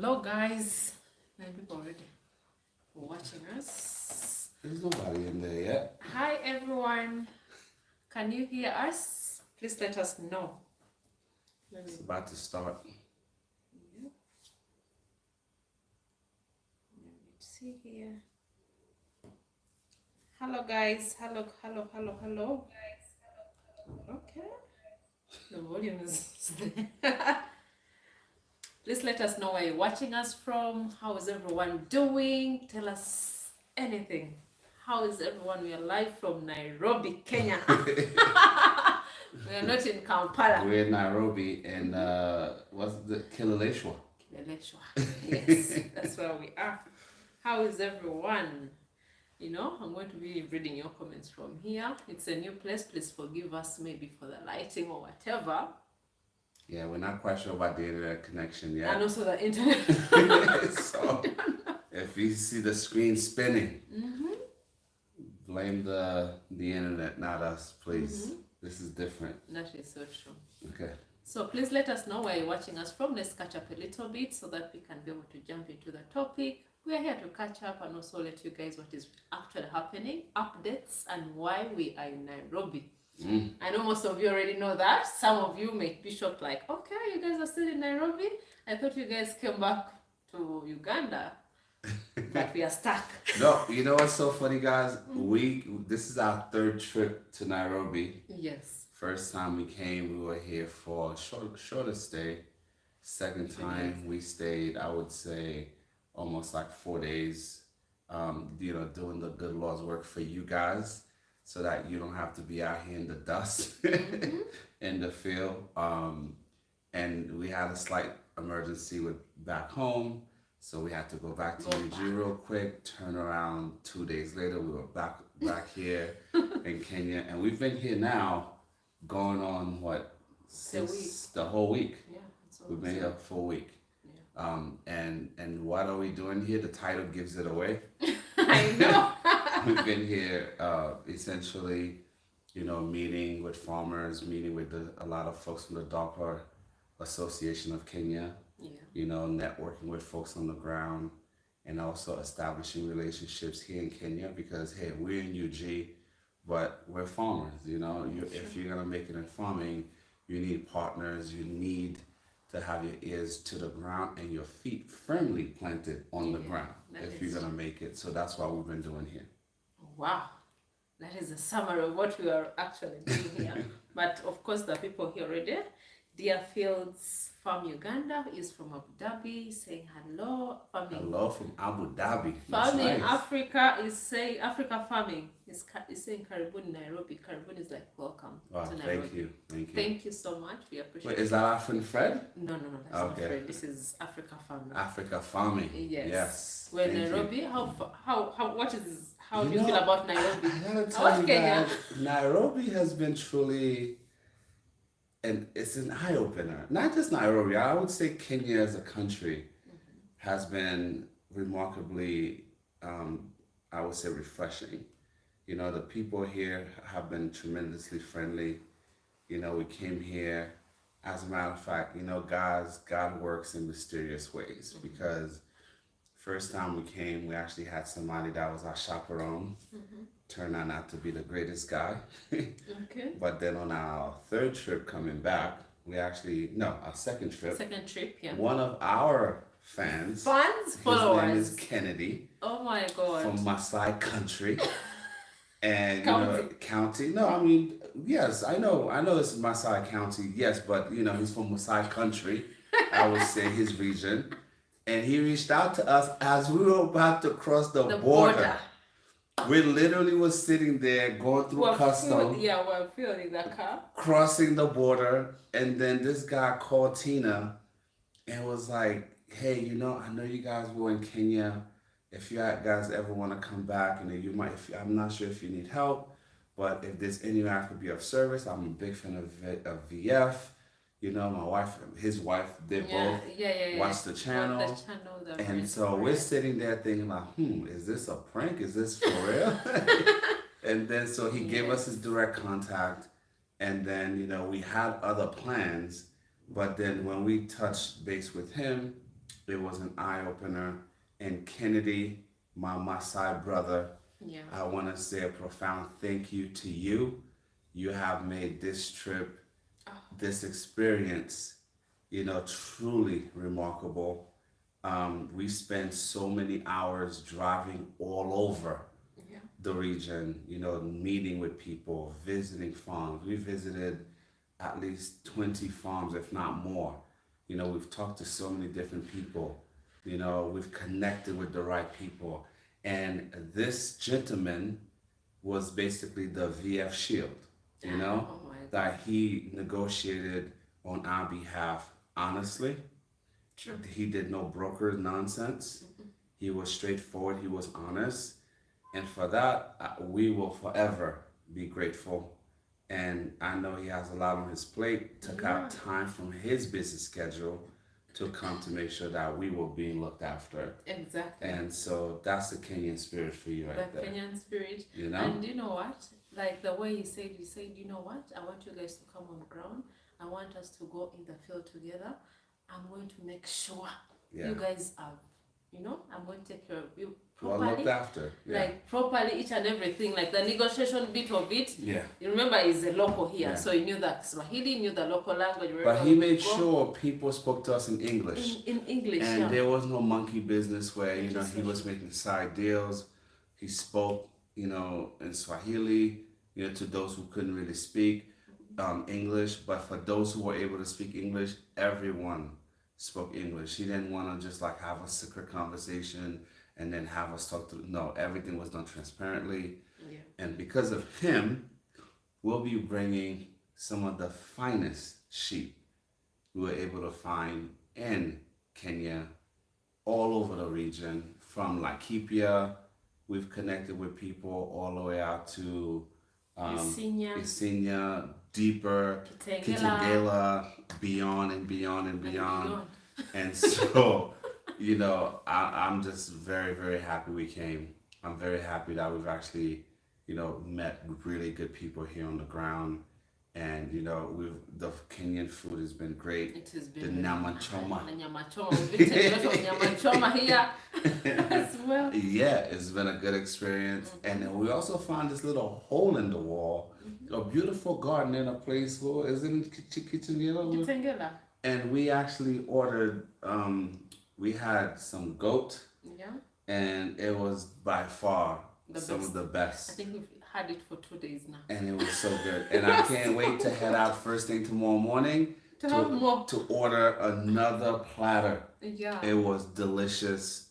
Hello guys, many people already watching us. There's nobody in there yet. Hi everyone, can you hear us? Please let us know. It's about to start. Yeah. Let me see here. Hello guys, hello. Okay, the volume is there. Please let us know where you're watching us from. How is everyone doing? Tell us anything. How is everyone? We are live from Nairobi, Kenya. We are not in Kampala. We're in Nairobi and what's the Kileleshwa? Yes, that's where we are. How is everyone? You know, I'm going to be reading your comments from here. It's a new place. Please forgive us maybe for the lighting or whatever. Yeah, we're not quite sure about the internet connection yet. And also the internet. So if you see the screen spinning, blame the internet, not us, please. This is different. That is so true. Okay. So please let us know where you're watching us from. Let's catch up a little bit so that we can be able to jump into the topic. We are here to catch up and also let you guys what is actually happening, updates, and why we are in Nairobi. I know most of you already know that. Some of you may be shocked, like, okay, you guys are still in Nairobi? I thought you guys came back to Uganda, but we are stuck. No, you know what's so funny, guys? This is our third trip to Nairobi. Yes. First time we came, we were here for a shorter stay. Second time we stayed, I would say, almost like 4 days, doing the good Lord's work for you guys so that you don't have to be out here in the dust in the field. And we had a slight emergency with back home. So we had to go back to UG real quick, turn around 2 days later. We were back here in Kenya. And we've been here now going on, since the whole week. Yeah, we've been here for a week. Yeah. And what are we doing here? The title gives it away. I know. We've been here essentially, meeting with farmers, meeting with a lot of folks from the Doppler Association of Kenya. Yeah. Networking with folks on the ground and also establishing relationships here in Kenya because, hey, we're in UG, but we're farmers, If you're going to make it in farming, you need partners, you need to have your ears to the ground and your feet firmly planted on the ground if you're going to make it. So that's what we've been doing here. Wow. That is a summary of what we are actually doing here. But of course, the people here already. Deerfields from Uganda is from Abu Dhabi saying hello. Hello from Abu Dhabi. Farming nice. Africa is saying Africa farming is saying Karibuni Nairobi. Karibuni is like welcome to Nairobi. Thank you so much. We appreciate it. Is that our friend Fred? No, that's not Fred. This is Africa farming. Africa farming. Yes. We're in Nairobi. How do you feel about Nairobi? I gotta tell you guys, Nairobi has been truly, and it's an eye-opener. Not just Nairobi, I would say Kenya as a country has been remarkably, I would say, refreshing. The people here have been tremendously friendly. We came here, as a matter of fact, God works in mysterious ways because first time we came, we actually had somebody that was our chaperone. Turned out not to be the greatest guy. Okay. But then on our third trip coming back, our second trip. Yeah. One of our followers. His name is Kennedy. Oh my God. From Maasai country. And county. No, I mean, yes, I know it's Maasai County, yes, but he's from Maasai country, I would say his region. And he reached out to us as we were about to cross the border. We literally was sitting there going through customs. We're filling the car. Crossing the border. And then this guy called Tina and was like, hey, I know you guys were in Kenya. If you guys ever want to come back, I'm not sure if you need help, but if there's any way I could be of service, I'm a big fan of VF. My wife, his wife, they both watch the channel. And so we're sitting there thinking like, is this a prank? Is this for real? And then so he gave us his direct contact. And then, we had other plans. But then when we touched base with him, It was an eye opener. And Kennedy, my Maasai brother, Yeah. I want to say a profound thank you to you. You have made this trip, Oh, this experience, truly remarkable. We spent so many hours driving all over yeah. the region, meeting with people, visiting farms. We visited at least 20 farms, if not more. We've talked to so many different people. We've connected with the right people. And this gentleman was basically the VF Shield, Oh my God. that he negotiated on our behalf honestly. True. He did no broker nonsense. He was straightforward, he was honest. And for that, we will forever be grateful. And I know he has a lot on his plate, took Yeah. out time from his busy schedule to come to make sure that we were being looked after. Exactly. And so that's the Kenyan spirit for you The right there. Kenyan spirit. You know? And you know what? Like the way you said, you know what? I want you guys to come on ground. I want us to go in the field together. I'm going to make sure Yeah. you guys are, I'm going to take care of you Well properly. looked after. Yeah. Like properly, each and everything. Like the negotiation bit of it. Yeah. You remember he's a local here, Yeah. so he knew that Swahili, knew the local language. But wherever he we made go. sure people spoke to us in English. In English, And yeah. there was no monkey business where, Thank you so he was much. making side deals. He spoke, in Swahili, to those who couldn't really speak English. But for those who were able to speak English, everyone spoke English. He didn't want to just like have a secret conversation and then have us talk to, no, everything was done transparently. Yeah. And because of him, we'll be bringing some of the finest sheep we were able to find in Kenya, all over the region, from Laikipia. We've connected with people all the way out to Isinya, deeper, Kitengela, beyond and beyond and beyond. And so, I'm just very, very happy we came. I'm very happy that we've actually, met really good people here on the ground. And the Kenyan food has been great. It has The been nyama choma. The nyama choma. We've been to nyama choma here as well. Yeah, it's been a good experience. And then we also found this little hole in the wall, a beautiful garden in a place where isn't Kitengela? Kitengela. And we actually ordered. We had some goat. Yeah. And it was by far some of the I best. think we've had it for 2 days now. And it was so good. And I can't wait to head out first thing tomorrow morning To have more. to order another platter. Yeah. It was delicious.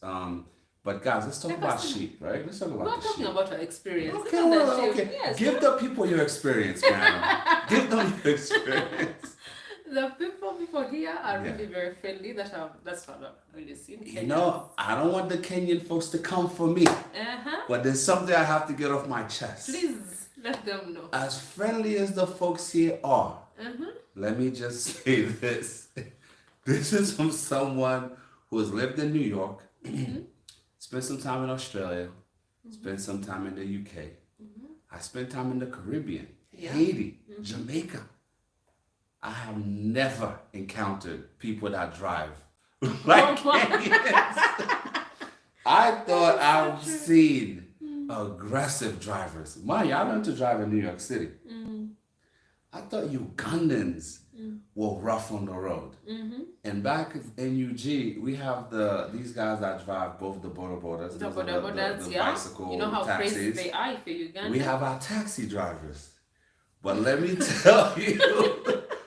But guys, let's talk about sheep, right? Let's talk We're about the talking sheep. about our experience. Okay, Look at well, that sheep. okay. Yes. Give the people your experience, man. Give them your experience. The people here are Yeah. really very friendly. That's what I've really seen. I don't want the Kenyan folks to come for me, Uh-huh. but there's something I have to get off my chest. Please let them know. As friendly as the folks here are, Uh-huh. let me just say this. This is from someone who has lived in New York, spent some time in Australia, spent some time in the UK. I spent time in the Caribbean, Yeah. Haiti, Jamaica. I have never encountered people that drive like Kenyans. I thought I've seen aggressive drivers. Mind you, I learned to drive in New York City. I thought Ugandans were rough on the road. And back in UG, we have these guys that drive both the border borders, The those are border borders, the yeah. bicycle You know how taxis. crazy they are if you're Uganda. We have our taxi drivers. But let me tell you,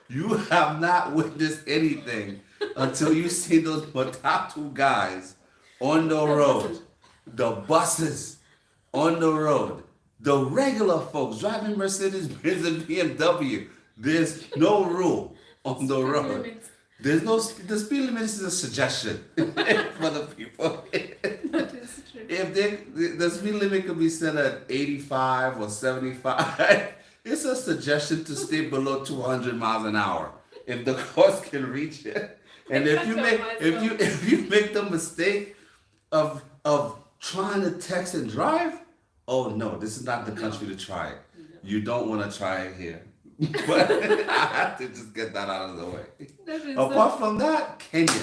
you have not witnessed anything until you see those Matatu guys on the road, the buses on the road, the regular folks driving Mercedes Benz and BMW. There's no rule on the road. limits. There's no the speed limit is a suggestion for the people. That is true. If the speed limit could be set at 85 or 75, it's a suggestion to stay below 200 miles an hour if the course can reach it. And if you make the mistake of trying to text and drive, oh no, this is not the country to try it. You don't want to try it here. But I have to just get that out of the way. That is Apart from that, Kenya.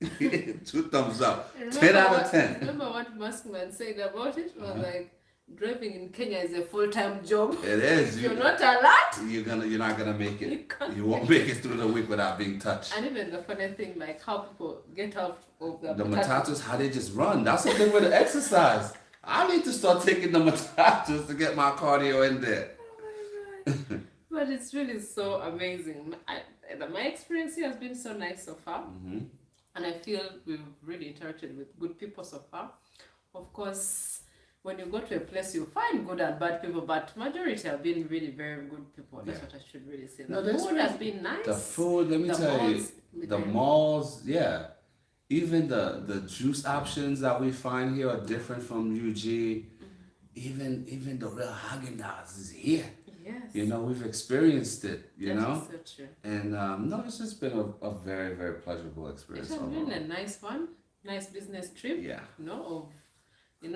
Two thumbs up. Remember 10 out what, of 10. remember what Muskman said about it? Was like, driving in Kenya is a full-time job. It is. If you're not alert, You're not gonna make you it. can't. You won't make it through the week without being touched. And even the funny thing, like how people get out of The matatus, how they just run. That's the thing with the exercise. I need to start taking the matatus to get my cardio in there. Oh my God. But it's really so amazing. My experience here has been so nice so far. And I feel we've really interacted with good people so far. Of course, when you go to a place, you find good and bad people, but majority have been really very good people. That's what I should really say. The food has been nice. The food, let me tell you, the malls, yeah. Even the juice options that we find here are different from UG. Even the real Haagen-Dazs is here. Yes. You know, we've experienced it, you know? That's so true. And no, it's just been a very, very pleasurable experience. It has been a nice one, nice business trip. Yeah.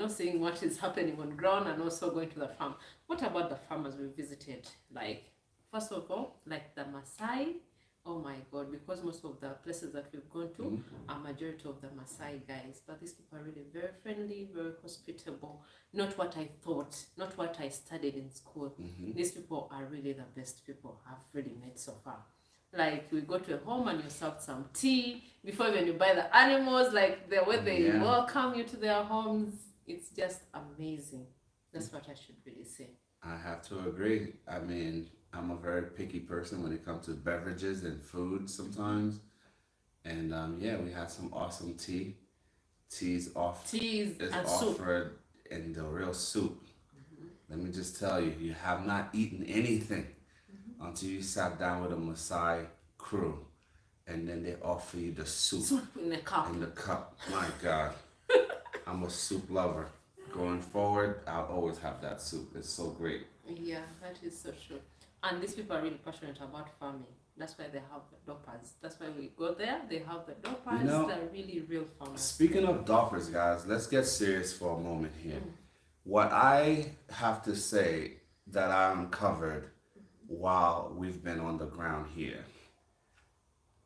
Seeing what is happening on ground and also going to the farm. What about the farmers we visited? Like, first of all, like the Maasai. Oh my God, because most of the places that we've gone to are majority of the Maasai guys. But these people are really very friendly, very hospitable. Not what I thought, not what I studied in school. These people are really the best people I've really met so far. Like, we go to a home and you serve some tea before even you buy the animals, like the way they welcome you to their homes. It's just amazing. That's what I should really say. I have to agree. I mean, I'm a very picky person when it comes to beverages and food sometimes. And we had some awesome tea. Teas and offered in the real soup. Let me just tell you, you have not eaten anything until you sat down with a Maasai crew. And then they offer you the soup in a cup. My God. I'm a soup lover. Going forward, I'll always have that soup. It's so great. Yeah, that is so true. And these people are really passionate about farming. That's why they have the doppers. That's why we go there. They have the doppers. They're really real farmers. Speaking of doppers, guys, let's get serious for a moment here. What I have to say that I uncovered while we've been on the ground here,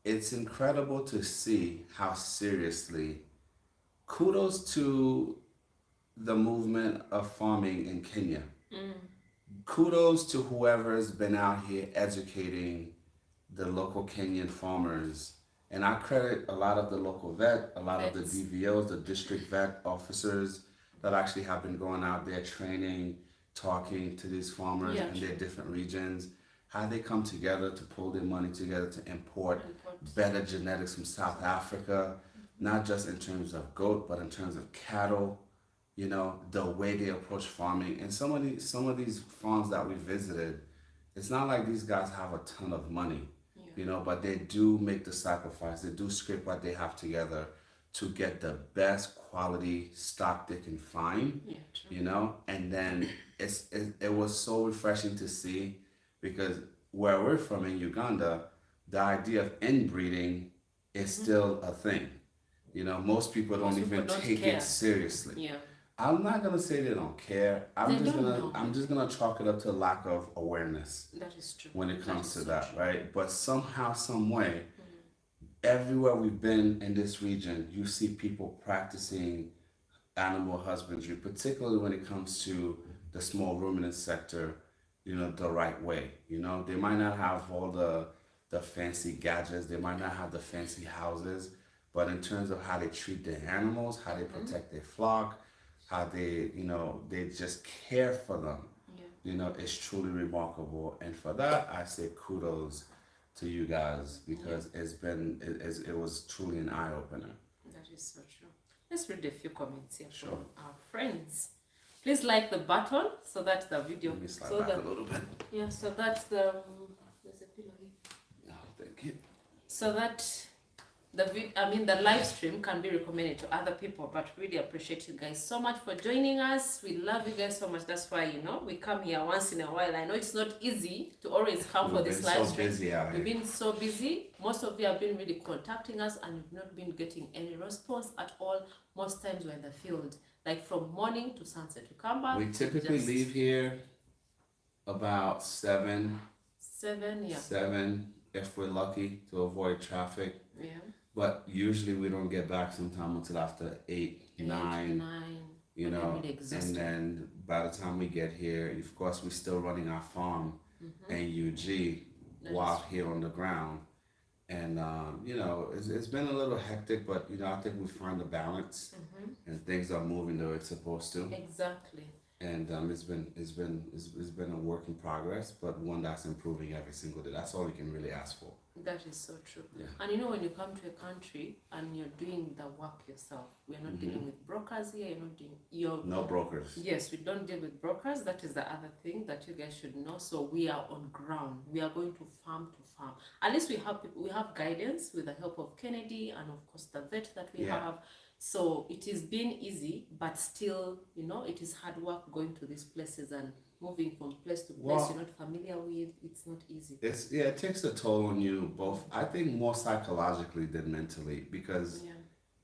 it's incredible to see how seriously, kudos to the movement of farming in Kenya. Kudos to whoever has been out here educating the local Kenyan farmers. And I credit a lot of the local vet, a lot of the DVOs, the district vet officers that actually have been going out there training, talking to these farmers in their different regions, how they come together to pull their money together to import better genetics from South Africa, not just in terms of goat, but in terms of cattle. You know, the way they approach farming. And some of these farms that we visited, it's not like these guys have a ton of money, you know, but they do make the sacrifice. They do scrape what they have together to get the best quality stock they can find, you know. And then it was so refreshing to see, because where we're from in Uganda, the idea of inbreeding is still a thing. You know, most people don't even take it seriously. Yeah. I'm not gonna say they don't care. I'm just gonna chalk it up to lack of awareness. That is true. When it comes to that, right? But somehow, some way, everywhere we've been in this region, you see people practicing animal husbandry, particularly when it comes to the small ruminant sector, you know, the right way. You know, they might not have all the fancy gadgets, they might not have the fancy houses, but in terms of how they treat their animals, how they protect their flock, how they, you know, they just care for them, you know, it's truly remarkable. And for that, I say kudos to you guys, because it was truly an eye-opener. That is so true. Let's read a few comments here from our friends. Please like the button so that the video. Let me slide back a little bit. Yeah, so that there's a pillow here. Oh, thank you. So that the live stream can be recommended to other people. But really appreciate you guys so much for joining us. We love you guys so much. That's why, you know, we come here once in a while. I know it's not easy to always come for this live stream. We've been so busy. Most of you have been really contacting us and we've not been getting any response at all. Most times we're in the field, like from morning to sunset. We come back. We typically leave here about 7 if we're lucky, to avoid traffic. Yeah. but usually we don't get back sometime until after 8, 9, 9, you when they're know, really and exhausted. then by the time we get here, of course, we're still running our farm and UG That while is here on the ground. And, you know, it's been a little hectic, but, you know, I think we find the balance and things are moving the way it's supposed to. exactly. And it's been a work in progress, but one that's improving every single day. That's all you can really ask for. That is so true. Yeah. And you know, when you come to a country and you're doing the work yourself, we are not dealing with brokers here. You're not doing your No brokers. Yes, we don't deal with brokers. That is the other thing that you guys should know. So we are on ground. We are going to farm. At least we have people. We have guidance with the help of Kennedy and of course the vet that we Yeah. have. So it is been easy, but still, you know, it is hard work going to these places and moving from place to place Well, you're not familiar with. It's not easy. it takes a toll on you both. I think more psychologically than mentally, because Yeah.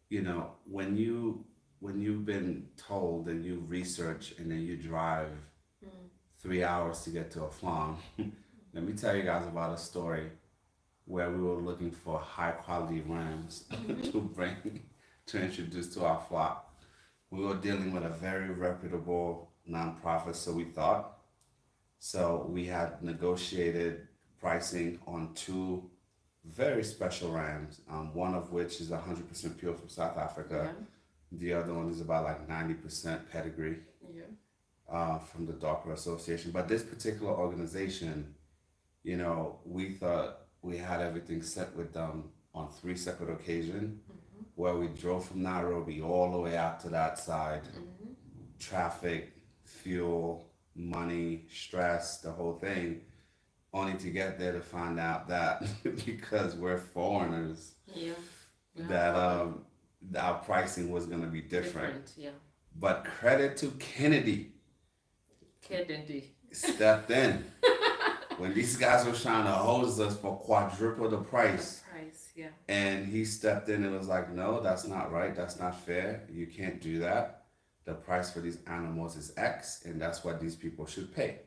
you know when you've been told and you research and then you drive 3 hours to get to a farm. Let me tell you guys about a story where we were looking for high quality rams to bring to introduce to our flock. We were dealing with a very reputable nonprofit, so we thought. So we had negotiated pricing on two very special rams, one of which is 100% pure from South Africa. Yeah. The other one is about like 90% pedigree Yeah. from the Docker Association. But this particular organization, you know, we thought we had everything set with them on 3 separate occasions where we drove from Nairobi all the way out to that side. Traffic, fuel, money, stress, the whole thing, only to get there to find out that because we're foreigners, Yeah. that our pricing was going to be different. Yeah. But credit to Kennedy, Kennedy. stepped in when these guys were trying to hose us for quadruple the price. Yeah. And he stepped in and was like, no, that's not right. That's not fair. You can't do that. The price for these animals is X, and that's what these people should pay.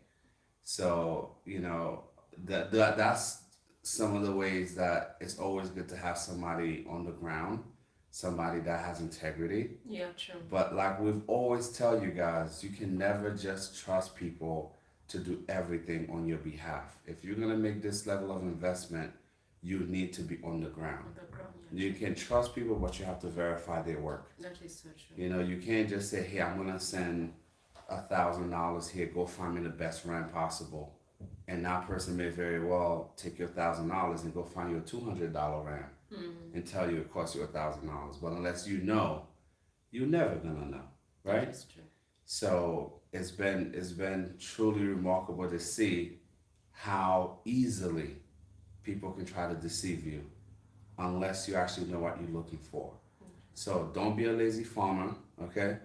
So, you know, that's some of the ways that it's always good to have somebody on the ground, somebody that has integrity. Yeah, true. But like we've always tell you guys, you can never just trust people to do everything on your behalf. If you're gonna make this level of investment, you need to be on the ground. On the ground, yeah. You can trust people, but you have to verify their work. That is so true. You know, you can't just say, hey, I'm gonna send $1,000 here, go find me the best ram possible. And that person may very well take your $1,000 and go find you a $200 ram and tell you it costs you $1,000. But unless you know, you're never gonna know, right? That is true. So it's been truly remarkable to see how easily people can try to deceive you unless you actually know what you're looking for. So don't be a lazy farmer, okay?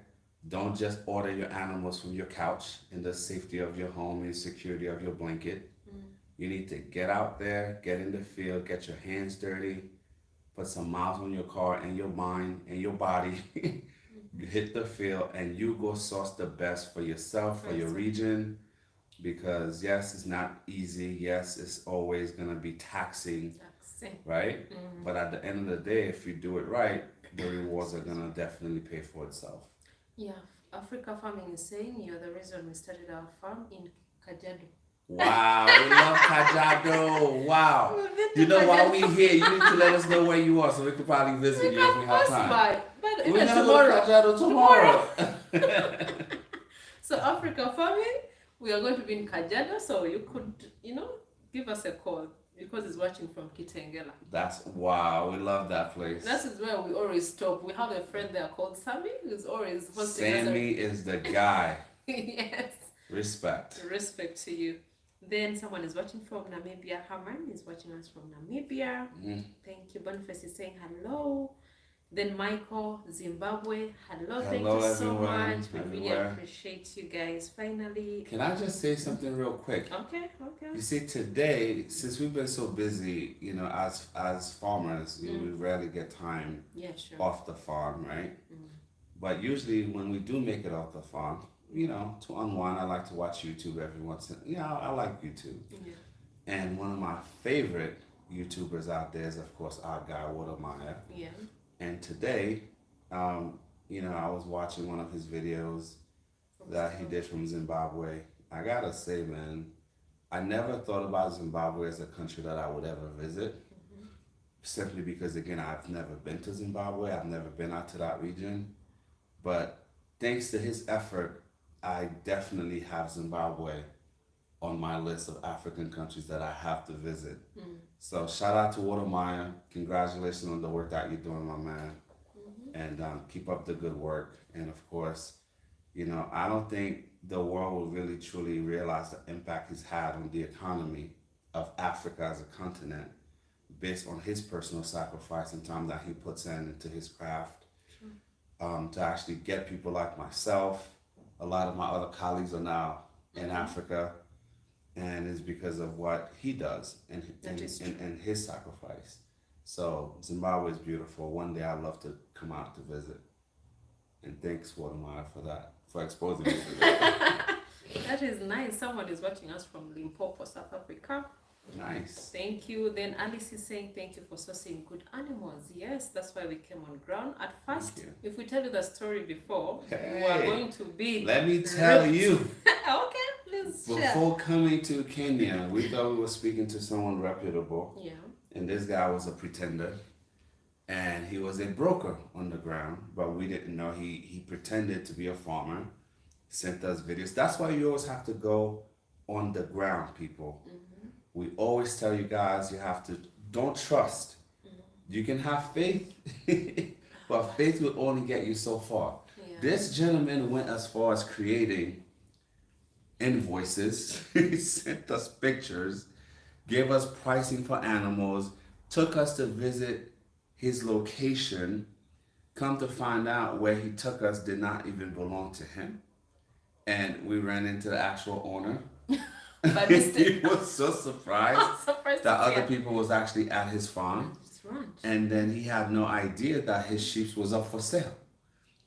Don't just order your animals from your couch in the safety of your home and security of your blanket. You need to get out there, get in the field, get your hands dirty, put some miles on your car and your mind and your body. Hit the field and you go source the best for yourself, for your region. Because yes, it's not easy. Yes, it's always gonna be taxing, right? But at the end of the day, if you do it right, the rewards are gonna definitely pay for itself. Yeah, Africa Farming is saying you're the reason we started our farm in Kajiado. Wow, we love Kajiado. Wow. You know, while we here, you need to let us know where you are so we can probably visit you if we have time. But We're gonna go to Kajiado tomorrow. So Africa Farming, we are going to be in Kajiado, so you could, you know, give us a call because it's watching from Kitengela. That's wow, we love that place. That is where we always stop. We have a friend there called Sammy who's always hosting us. Sammy is the guy. Yes. Respect. Respect to you. Then someone is watching from Namibia. Herman is watching us from Namibia. Thank you. Boniface is saying hello. Then Michael, Zimbabwe. Hello, thank you so much. We really appreciate you guys. Finally. Can I just say something real quick? Okay. You see, today, since we've been so busy, you know, as farmers, we rarely get time off the farm, right? But usually when we do make it off the farm, you know, to unwind, I like to watch YouTube every once in a while. I like YouTube. Yeah. And one of my favorite YouTubers out there is, of course, our guy, Watermeyer. Yeah. And today, I was watching one of his videos that he did from Zimbabwe. I gotta say, man, I never thought about Zimbabwe as a country that I would ever visit, simply because, again, I've never been to Zimbabwe. I've never been out to that region. But thanks to his effort, I definitely have Zimbabwe on my list of African countries that I have to visit. So shout out to Watermeyer. Congratulations on the work that you're doing, my man. And keep up the good work. And of course, I don't think the world will really truly realize the impact he's had on the economy of Africa as a continent based on his personal sacrifice and time that he puts into his craft. To actually get people like myself. A lot of my other colleagues are now in Africa, and it's because of what he does and his sacrifice. So Zimbabwe is beautiful. One day I'd love to come out to visit. And thanks, Watermeyer, for that, for exposing me to that. That is nice. Someone is watching us from Limpopo, South Africa. Nice. Thank you. Then Alice is saying thank you for sourcing good animals. Yes, that's why we came on ground. At first, if we tell you the story before, we are going to be. Let me tell you. Okay, please share. Before coming to Kenya, we thought we were speaking to someone reputable. Yeah. And this guy was a pretender. And he was a broker on the ground, but we didn't know he pretended to be a farmer, sent us videos. That's why you always have to go on the ground, people. We always tell you guys don't trust. You can have faith, but faith will only get you so far. Yeah. This gentleman went as far as creating invoices. He sent us pictures, gave us pricing for animals, took us to visit his location. Come to find out, where he took us did not even belong to him. And we ran into the actual owner. He was so surprised that other people was actually at his farm. And then he had no idea that his sheep was up for sale.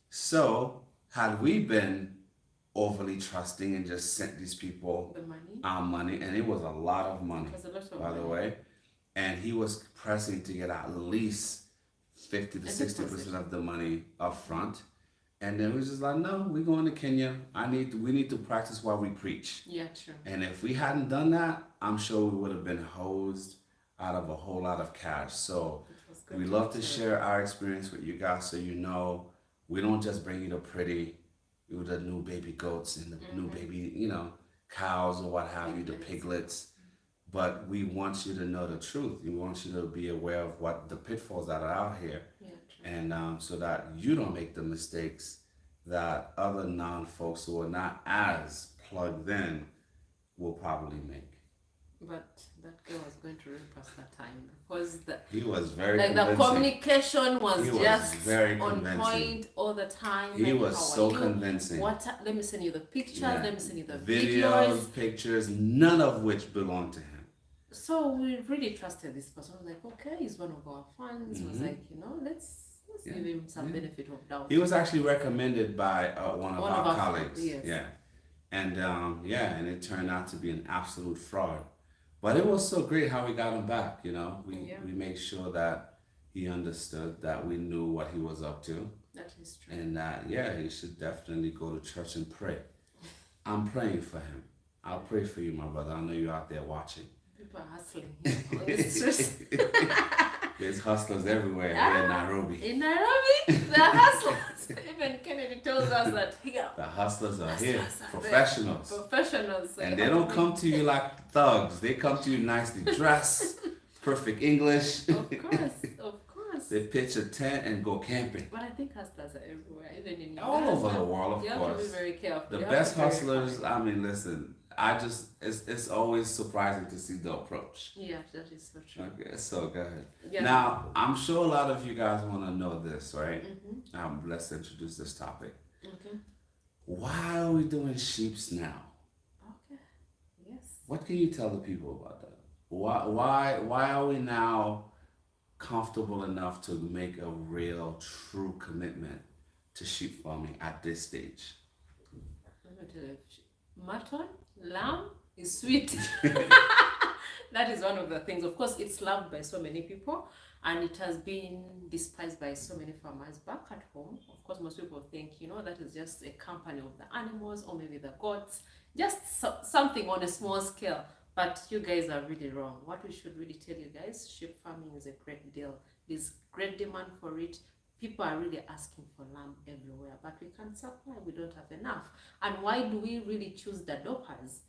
So had we been overly trusting and just sent these people our money, and it was a lot of money, by the way, and he was pressing to get at least 50 to 60% of the money up front. And then we was just like, no, we're going to Kenya. We need to practice while we preach. Yeah, true. And if we hadn't done that, I'm sure we would have been hosed out of a whole lot of cash. So we love to share our experience with you guys, so we don't just bring you the pretty, the new baby goats and the new baby, cows or what have you, the piglets. But we want you to know the truth. We want you to be aware of what the pitfalls that are out here. Yeah, and so that you don't make the mistakes that other non-folks who are not as plugged in will probably make. But that girl was going to rape us that time, because he was very the communication was just very on point all the time. He was so convincing. Let me send you the pictures. Yeah. Let me send you the videos, pictures, none of which belonged to him. So we really trusted this person. I was like, okay, he's one of our fans. Was like, let's give him some benefit of doubt. He was actually recommended by one of our colleagues. Yes. Yeah. And and it turned out to be an absolute fraud. But it was so great how we got him back, We made sure that he understood that we knew what he was up to. That is true. And that, he should definitely go to church and pray. I'm praying for him. I'll pray for you, my brother. I know you're out there watching. People are hustling. There's hustlers everywhere here in Nairobi. In Nairobi, the hustlers. Even Kennedy tells us that here. The hustlers are here. Professionals. Professionals. And they don't come to you like thugs. They come to you nicely dressed, perfect English. Of course. They pitch a tent and go camping. But I think hustlers are everywhere, even in all over the world, of course. You have to be very careful. The best hustlers, listen, it's always surprising to see the approach. Yeah, that is so true. Okay, so go ahead. Yeah. Now, I'm sure a lot of you guys want to know this, right? Let's introduce this topic. Okay. Why are we doing sheeps now? Okay. Yes. What can you tell the people about that? Why are we now comfortable enough to make a real, true commitment to sheep farming at this stage? Let me tell you, mutton, lamb is sweet. That is one of the things. Of course, it's loved by so many people, and it has been despised by so many farmers back at home. Of course, most people think, that is just a company of the animals or maybe the goats, just something on a small scale. But you guys are really wrong. What we should really tell you guys, sheep farming is a great deal. There's great demand for it. People are really asking for lamb everywhere, but we can't supply. We don't have enough. And why do we really choose the doppers?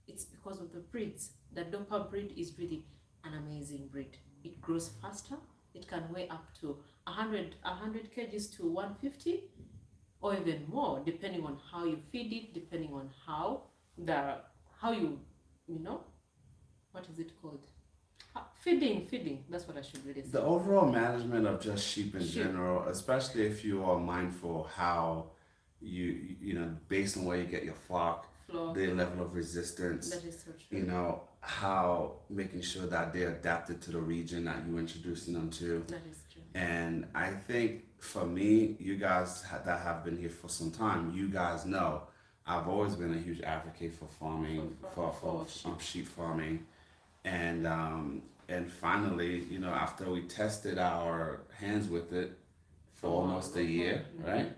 It's because of the breeds. The dopper breed is really an amazing breed. It grows faster. It can weigh up to 100 kgs to 150 or even more, depending on how you feed it, depending on how you what is it called? Feeding. That's what I should really say. The overall management of just sheep in general, especially if you are mindful how based on where you get your flock, the level of resistance, that is so true. how making sure that they're adapted to the region that you're introducing them to. That is true. And I think for me, you guys that have been here for some time, you guys know I've always been a huge advocate for farming, for sheep farming, and finally, after we tested our hands with it for almost a year, right?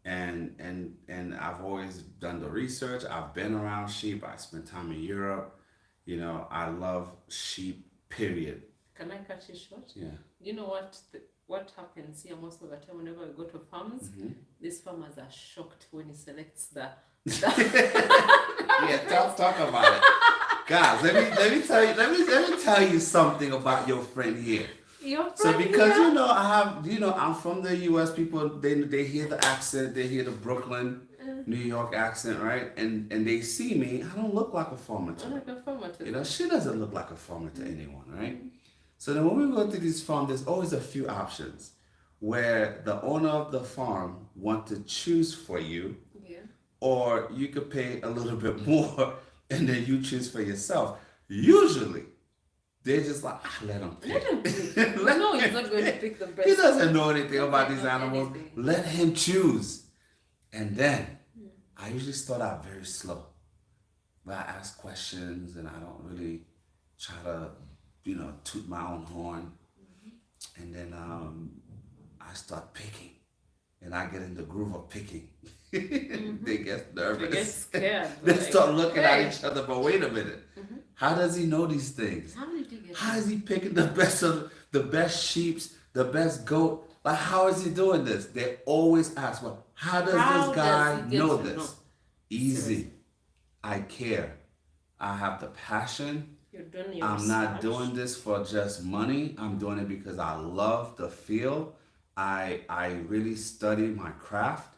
And I've always done the research. I've been around sheep. I spent time in Europe. I love sheep, period. Can I cut you short? Yeah. You know what happens here most of the time whenever we go to farms? These farmers are shocked when he selects the yeah, talk about it. Guys, let me tell you something about your friend here. So because I'm from the US, people they hear the accent, they hear the Brooklyn, New York accent, right? And they see me, I don't look like a farmer to them. She doesn't look like a farmer to anyone, right? So then when we go to these farms, there's always a few options where the owner of the farm want to choose for you, or you could pay a little bit more and then you choose for yourself. Usually they're just like, let him pick. No, he's not going to pick the best. He doesn't know anything about these animals. Let him choose. And then I usually start out very slow. But I ask questions and I don't really try to, toot my own horn. And then I start picking. And I get in the groove of picking. They get nervous. They get scared. They start looking at each other, but wait a minute. How does he know these things? How is he picking the best sheeps, the best goat? Like, how is he doing this? They always ask, well, how does this guy know this? Easy. Seriously. I care. I have the passion. I'm not doing this for just money. I'm doing it because I love the field. I really study my craft,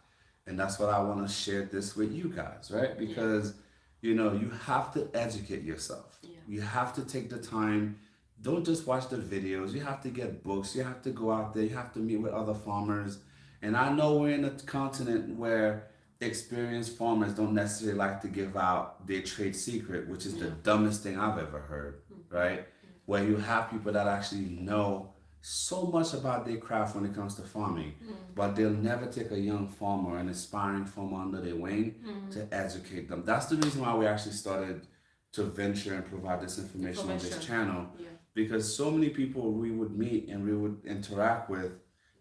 and that's what I want to share this with you guys, right? Because you have to educate yourself. You have to take the time. Don't just watch the videos. You have to get books. You have to go out there. You have to meet with other farmers. And I know we're in a continent where experienced farmers don't necessarily like to give out their trade secret, which is the dumbest thing I've ever heard, right? Where you have people that actually know so much about their craft when it comes to farming, but they'll never take a young farmer, an aspiring farmer under their wing to educate them. That's the reason why we actually started to venture and provide this information on this channel, because so many people we would meet and we would interact with,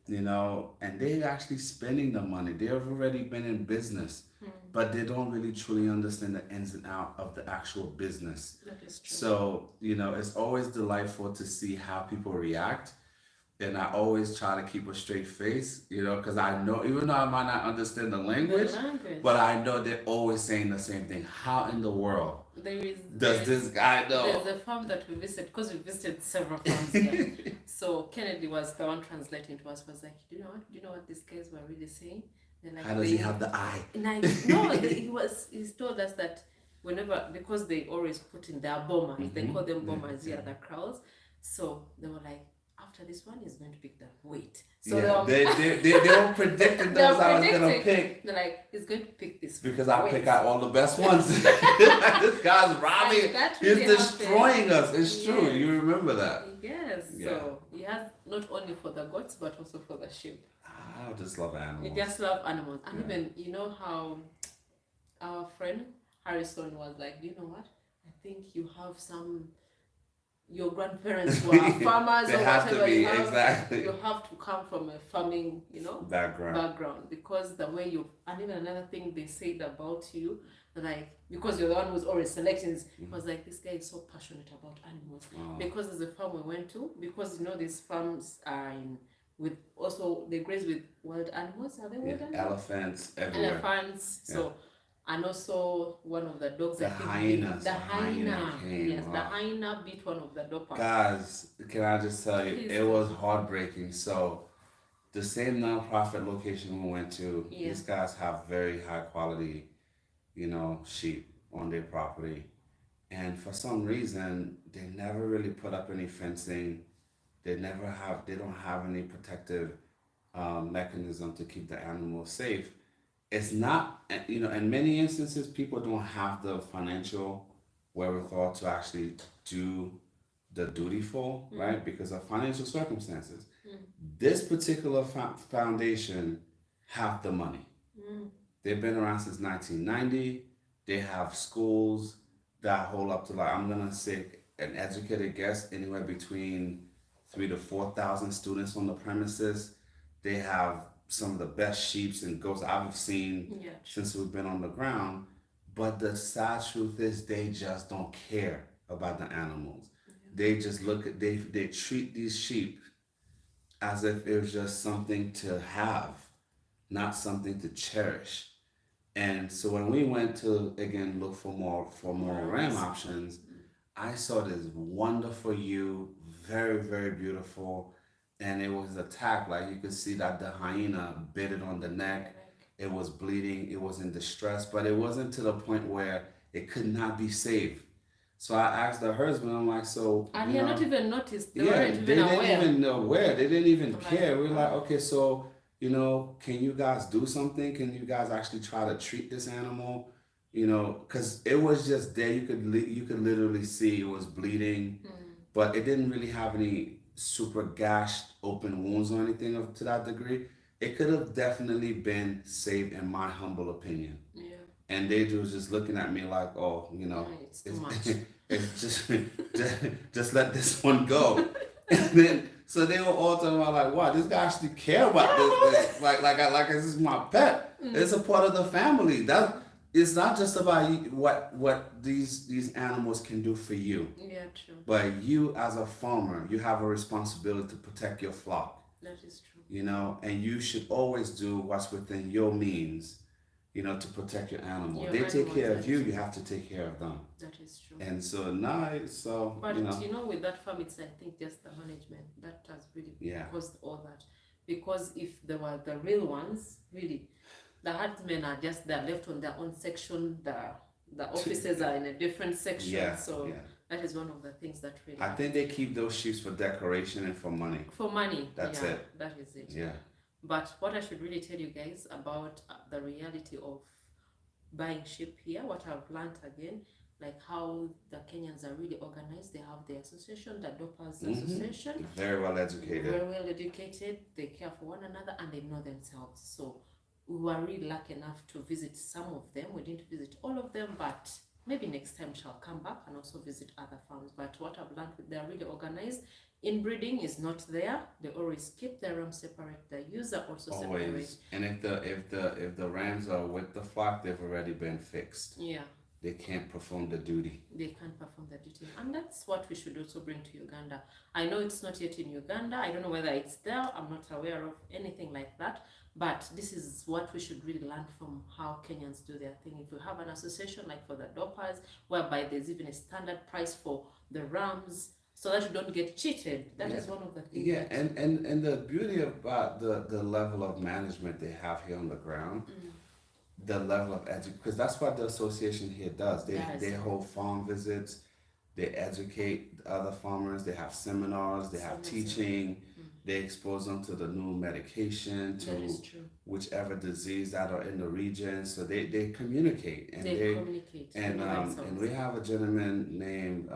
and they're actually spending the money. They've already been in business, but they don't really truly understand the ins and outs of the actual business. That is true. So, it's always delightful to see how people react. And I always try to keep a straight face, because I know, even though I might not understand the language, but I know they're always saying the same thing. How in the world does this guy know? There's a farm that we visited, because we visited several farms here. So Kennedy was the one translating to us, was like, do you know what these guys were really saying? Like, how does he have the eye? He told us that whenever, because they always put in their bombers, they call them bombers here, the crows. So they were like, after this one is going to pick the weight. So they were predicting those I was going to pick. They're like, he's going to pick this because I pick out all the best ones. This guy's robbing. He's destroying us. It's true. You remember that. Yes. Yeah. So he has not only for the goats, but also for the sheep. I just love animals. You just love animals. And even, how our friend Harrison was like, do you know what? I think you have some your grandparents were farmers They or have to whatever be, you have, exactly. you have to come from a farming, background, because the way you, and even another thing they said about you, like, because you're the one who's always selecting, was like, this guy is so passionate about animals. Because there's a farm we went to, because these farms are in with, also they graze with wild animals. Are they wild animals? Elephants everywhere. Elephants. So, and also one of the dogs, The I think hyenas. the hyena came. yes, Wow. the hyena beat one of the dogs. Guys, can I just tell you, Please. it was heartbreaking. So, the same nonprofit location we went to, these guys have very high quality, sheep on their property. And for some reason, they never really put up any fencing. They don't have any protective mechanism to keep the animals safe. It's not, in many instances, people don't have the financial wherewithal to actually do the dutiful, right? Because of financial circumstances. This particular foundation have the money. They've been around since 1990. They have schools that hold up to, like, I'm gonna say, an educated guess, anywhere between 3,000 to 4,000 students on the premises. They have some of the best sheep and goats I've seen since we've been on the ground. But the sad truth is, they just don't care about the animals. They just they treat these sheep as if it was just something to have, not something to cherish. And so when we went to, again, look for more ram options, I saw this wonderful ewe, very, very beautiful, and it was attacked. Like, you could see that the hyena bit it on the neck. It was bleeding. It was in distress, but it wasn't to the point where it could not be saved. So I asked the herdsman, I'm like, so... And he had not even noticed. They didn't even know where. They didn't even care. We were like, okay, so, can you guys do something? Can you guys actually try to treat this animal? Because it was just there. You could literally see it was bleeding, but it didn't really have any super gashed open wounds or anything to that degree. It could have definitely been saved, in my humble opinion. Yeah. And they was just looking at me like, oh, it's too much. It's just let this one go. And then, so they were all talking about, like, wow, this guy actually care about this. Like this is my pet. It's a part of the family. It's not just about what these animals can do for you. Yeah, true. But you, as a farmer, you have a responsibility to protect your flock. That is true. And you should always do what's within your means, to protect your animal. They take care of you, you have to take care of them. That is true. And so But with that farm, it's, I think, just the management that has really caused all that. Because if they were the real ones, really, the herdsmen are just, they're left on their own section, the officers are in a different section. That is one of the things that really I think they keep those sheep for decoration and for money. For money. That's it. That is it. Yeah. But what I should really tell you guys about the reality of buying sheep here, what I've learned again, like how the Kenyans are really organized. They have the association, the Doppers Association. Very well educated. Very well educated. They care for one another and they know themselves. So we were really lucky enough to visit some of them. We didn't visit all of them, but maybe next time shall come back and also visit other farms. But what I've learned, they're really organized. Inbreeding is not there. They always keep their rams separate. The ewes are also separate. And if the rams are with the flock, they've already been fixed. Yeah. They can't perform the duty. They can't perform the duty. And that's what we should also bring to Uganda. I know it's not yet in Uganda. I don't know whether it's there. I'm not aware of anything like that. But this is what we should really learn from how Kenyans do their thing. If we have an association like for the Doppers, whereby there's even a standard price for the rams, so that you don't get cheated. That is one of the things. Yeah, and the beauty about the level of management they have here on the ground, the level of because that's what the association here does. They hold farm visits, they educate other farmers, they have seminars, they have teaching, they expose them to the new medication, to whichever disease that are in the region. So they communicate and they communicate. And we have a gentleman named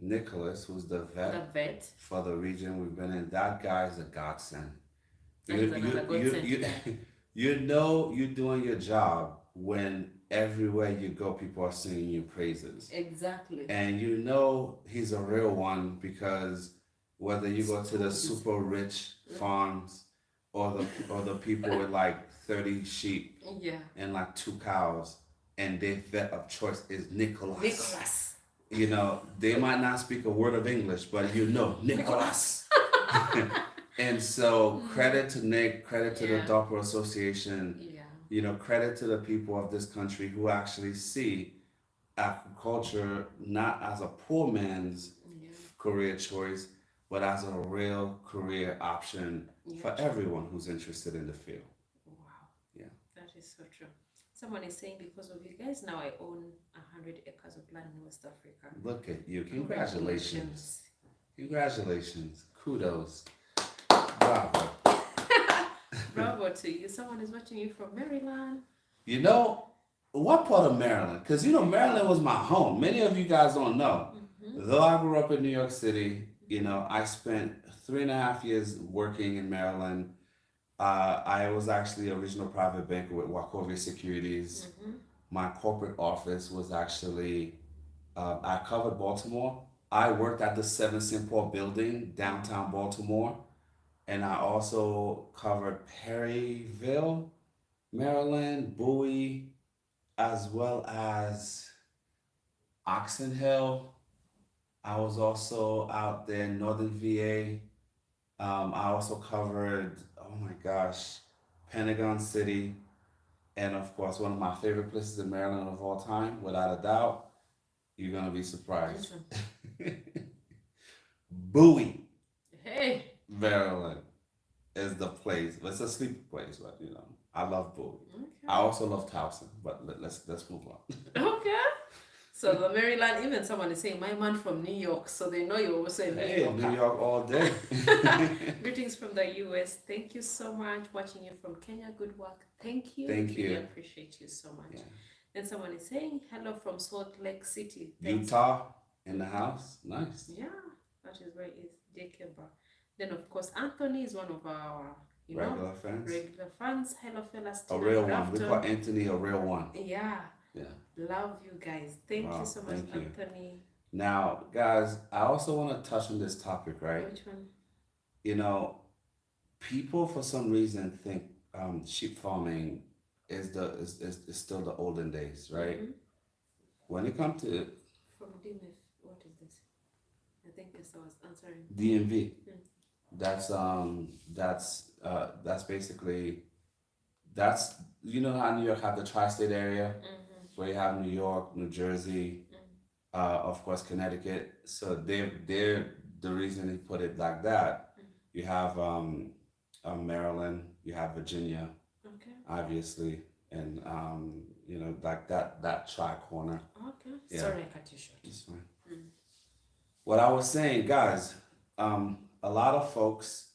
Nicholas, who's the vet for the region we've been in. That guy is a godsend. You know you're doing your job when everywhere you go, people are singing your praises. Exactly. And you know he's a real one because whether you go to the super rich farms or the people with like 30 sheep Yeah. and like 2 cows and their vet of choice is Nicholas. Nicholas. You know, they might not speak a word of English, but you know Nicholas. And so credit to Nick, credit to the Yeah. Doppler Association, Yeah. you know, credit to the people of this country who actually see agriculture not as a poor man's Yeah. career choice, but as a real career option for everyone who's interested in the field. Wow. Yeah. That is so true. Someone is saying, because of you guys, now I own 100 acres of land in West Africa. Look at you. Congratulations. Congratulations. Kudos. Bravo. Bravo to you. Someone is watching you from Maryland. You know, what part of Maryland? Because, you know, Maryland was my home. Many of you guys don't know. Though I grew up in New York City, you know, I spent 3.5 years working in Maryland. I was actually a regional private banker with Wachovia Securities. My corporate office was actually, I covered Baltimore. I worked at the 7 St. Paul building, downtown Baltimore. And I also covered Perryville, Maryland, Bowie, as well as Oxon Hill. I was also out there in Northern VA. I also covered, oh my gosh, Pentagon City. And of course, one of my favorite places in Maryland of all time, without a doubt, you're going to be surprised. Bowie. Hey. Maryland is the place. It's a sleepy place, but you know, I love Bowie. Okay. I also love Towson, but let's move on. Okay. So the Maryland, even someone is saying, my man from New York, so they know you're also in New York. New York all day. Greetings from the US. Thank you so much. Watching you from Kenya. Good work. Thank you. Thank you. We appreciate you so much. Yeah. Then someone is saying, hello from Salt Lake City. Utah in the house. Nice. Yeah, that is where it is. Jacob. Then of course Anthony is one of our regular fans. Hello fellas. A real one. We call Anthony a real one. Yeah. Yeah. Love you guys. Thank you so much, Anthony. Now, guys, I also want to touch on this topic, right? Which one? You know, people for some reason think sheep farming is still the olden days, right? When it comes to from DMF, what is this? I think this was answering. DMV. That's basically you know how New York have the tri-state area where you have New York, New Jersey, of course Connecticut. So they're the reason they put it like that. You have Maryland, you have Virginia, obviously, and you know, like that tri-corner. Okay. Yeah. Sorry, I cut you short. It's fine. What I was saying, guys, a lot of folks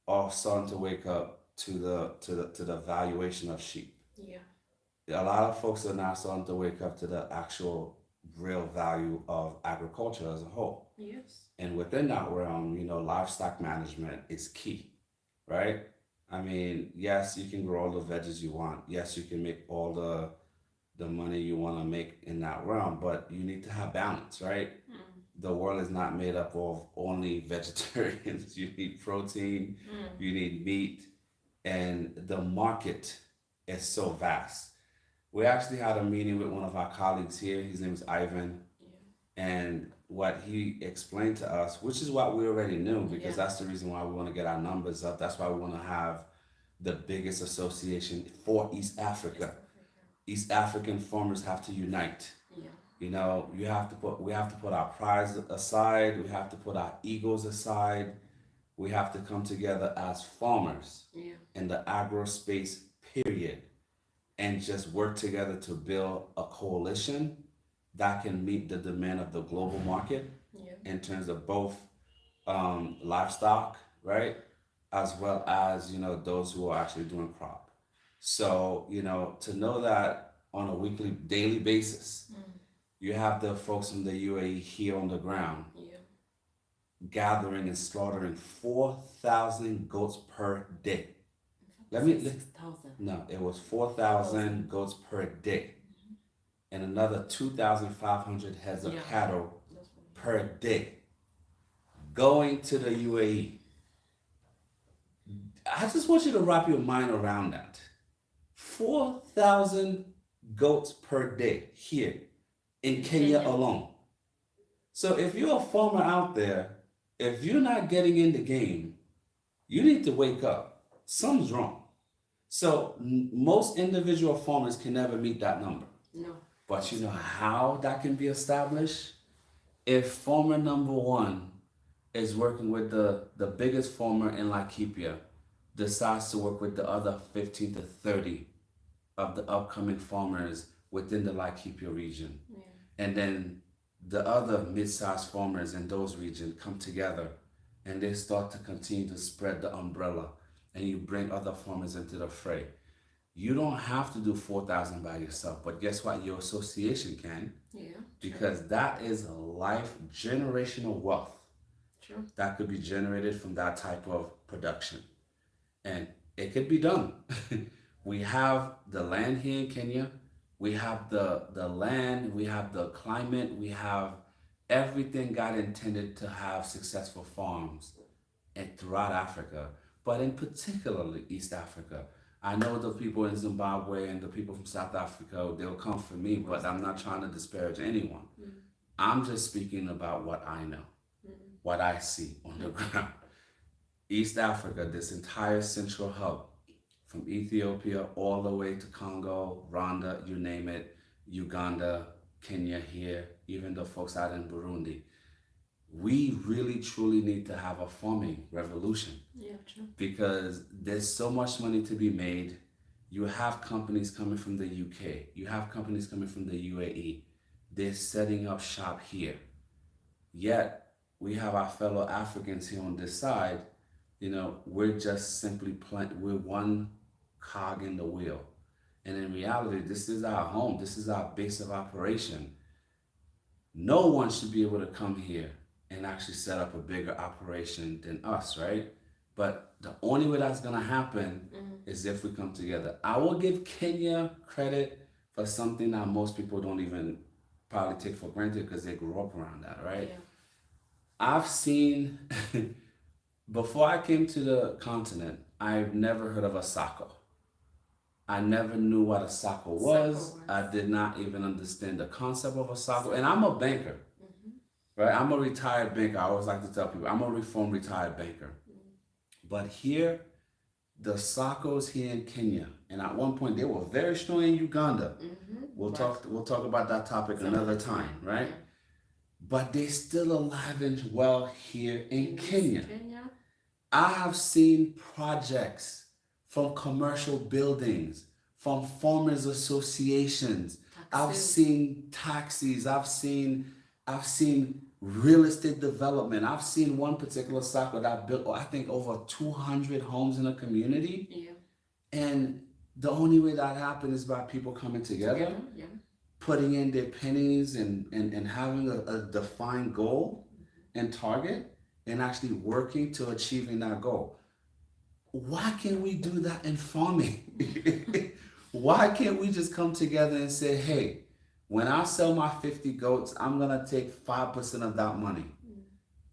are starting to wake up to the valuation of sheep. Yeah. A lot of folks are now starting to wake up to the actual real value of agriculture as a whole. Yes. And within that realm, you know, livestock management is key, right? I mean, yes, you can grow all the veggies you want. Yes, you can make all the money you want to make in that realm, but you need to have balance, right? The world is not made up of only vegetarians. You need protein, you need meat, and the market is so vast. We actually had a meeting with one of our colleagues here. His name is Ivan. Yeah. And what he explained to us, which is what we already knew, because that's the reason why we want to get our numbers up. That's why we want to have the biggest association for East Africa. East African farmers have to unite. Yeah. You know, we have to put our pride aside. We have to put our egos aside. We have to come together as farmers in the agro space, period, and just work together to build a coalition that can meet the demand of the global market in terms of both livestock, right, as well as, you know, those who are actually doing crop. So, you know, to know that on a weekly, daily basis, you have the folks from the UAE here on the ground gathering and slaughtering 4,000 goats per day. 6,000. No, it was 4,000 goats per day. and another 2,500 heads of Yeah. cattle That's what per day going to the UAE. I just want you to wrap your mind around that. 4,000 goats per day here in Kenya Kenya. alone. So if you're a farmer out there, if you're not getting in the game, you need to wake up. Something's wrong. So most individual farmers can never meet that number. No. But you know how that can be established? If farmer number one is working with the biggest farmer in Laikipia, decides to work with the other 15 to 30 of the upcoming farmers within the Laikipia region. Yeah. And then the other mid-sized farmers in those regions come together and they start to continue to spread the umbrella and you bring other farmers into the fray. You don't have to do 4,000 by yourself, but guess what? Your association can. Yeah. Because that is life generational wealth True. that could be generated from that type of production. And it could be done. We have the land here in Kenya. We have the land, we have the climate, we have everything God intended to have successful farms and throughout Africa, but in particularly East Africa. I know the people in Zimbabwe and the people from South Africa, they'll come for me, but I'm not trying to disparage anyone. I'm just speaking about what I know, what I see on the ground. East Africa, this entire central hub, from Ethiopia all the way to Congo, Rwanda, you name it, Uganda, Kenya here, even the folks out in Burundi. We really truly need to have a farming revolution. Yeah, true. Because there's so much money to be made. You have companies coming from the UK, you have companies coming from the UAE. They're setting up shop here. Yet we have our fellow Africans here on this side. You know, we're just simply we're one cog in the wheel. And in reality, this is our home. This is our base of operation. No one should be able to come here and actually set up a bigger operation than us, right? But the only way that's gonna happen is if we come together. I will give Kenya credit for something that most people don't even probably take for granted because they grew up around that, right? Yeah. I've seen, before I came to the continent, I've never heard of a sacco. I never knew what a sacco was. I did not even understand the concept of a sacco. And I'm a banker, right? I'm a retired banker. I always like to tell people, I'm a reformed retired banker. But here, the saccos here in Kenya, and at one point they were very strong in Uganda. We'll talk about that topic another time, right? Yeah. But they're still alive and well here in Kenya. I have seen projects from commercial buildings, from farmers associations. I've seen taxis. I've seen real estate development. I've seen one particular sacco that built, I think, over 200 homes in a community. Yeah. And the only way that happened is by people coming together. Yeah. Putting in their pennies and having a defined goal and target and actually working to achieving that goal. Why can't we do that in farming? Why can't we just come together and say, hey, when I sell my 50 goats, I'm gonna take 5% of that money.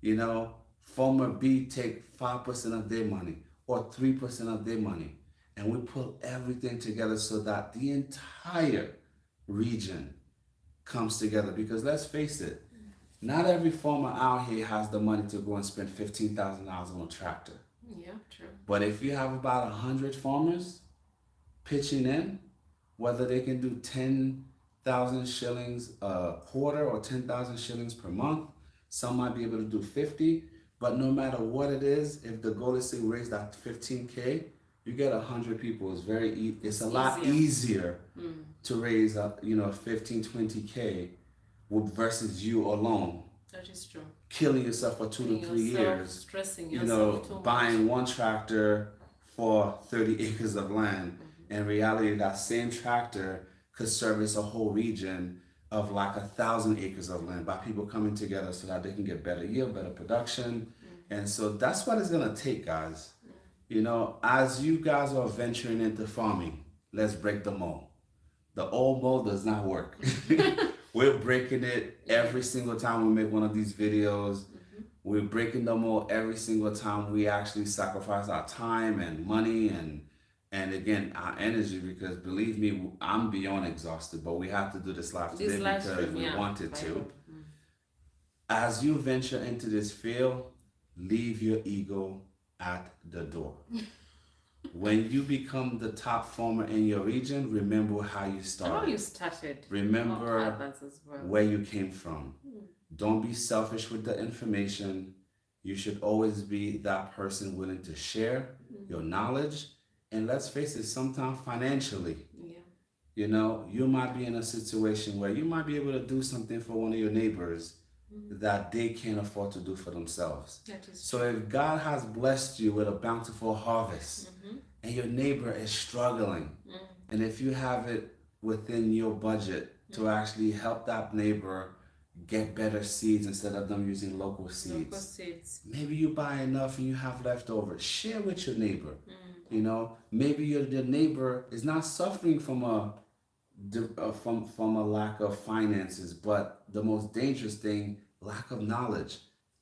You know, farmer B take 5% of their money or 3% of their money. And we pull everything together so that the entire region comes together. Because let's face it, not every farmer out here has the money to go and spend $15,000 on a tractor. Yeah, true. But if you have about 100 farmers pitching in, whether they can do 10,000 shillings a quarter or 10,000 shillings per month, some might be able to do 50. But no matter what it is, if the goal is to raise that 15K, you get 100 people. It's a lot easier to raise 15, 20K versus you alone. That is true. Killing yourself for 2 to 3 years. Stressing yourself too much. Buying one tractor for 30 acres of land. In reality, that same tractor could service a whole region of like 1,000 acres of land by people coming together so that they can get better yield, better production. And so that's what it's gonna take, guys. You know, as you guys are venturing into farming, let's break the mold. The old mold does not work. We're breaking it every single time we make one of these videos. We're breaking the mold every single time we actually sacrifice our time and money and again our energy, because believe me, I'm beyond exhausted, but we have to do this live today because we wanted to. As you venture into this field, leave your ego at the door. When you become the top farmer in your region, remember how you started. How you started. Remember where you came from. Don't be selfish with the information. You should always be that person willing to share your knowledge. And let's face it, sometimes financially, you know, you might be in a situation where you might be able to do something for one of your neighbors that they can't afford to do for themselves. So if God has blessed you with a bountiful harvest and your neighbor is struggling, and if you have it within your budget to actually help that neighbor get better seeds instead of them using local seeds, maybe you buy enough and you have leftovers, share with your neighbor. You know, maybe your neighbor is not suffering from a lack of finances, but the most dangerous thing, lack of knowledge.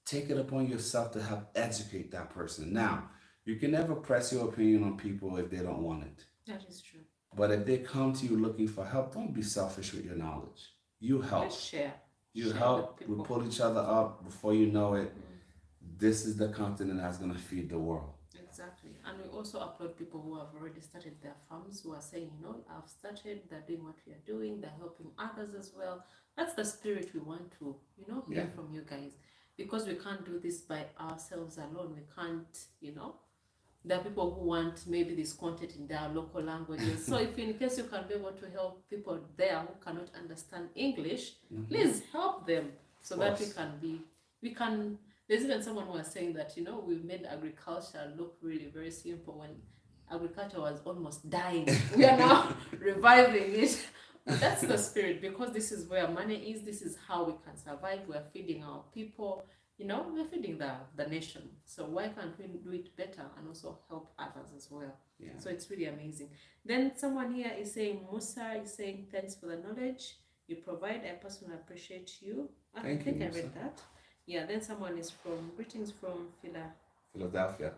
Take it upon yourself to help educate that person. Now, you can never press your opinion on people if they don't want it. That is true. But if they come to you looking for help, don't be selfish with your knowledge. You help. Let's share. You help. We pull each other up. Before you know it, this is the continent that's going to feed the world. Exactly. And we also applaud people who have already started their farms, who are saying, you know, I've started, they're doing what we are doing, they're helping others as well. That's the spirit we want to, you know, hear from you guys. Because we can't do this by ourselves alone. We can't, you know. There are people who want maybe this content in their local languages. So if in case you can be able to help people there who cannot understand English, please help them so that we can. There's even someone who was saying that, you know, we've made agriculture look really very simple when agriculture was almost dying. We are now reviving it. That's the spirit, because this is where money is. This is how we can survive. We're feeding our people. You know, we're feeding the nation. So why can't we do it better and also help others as well? So it's really amazing. Then someone here is saying, Musa is saying, thanks for the knowledge you provide. I personally appreciate you. I think I read that. Yeah, then someone is greetings from Philadelphia.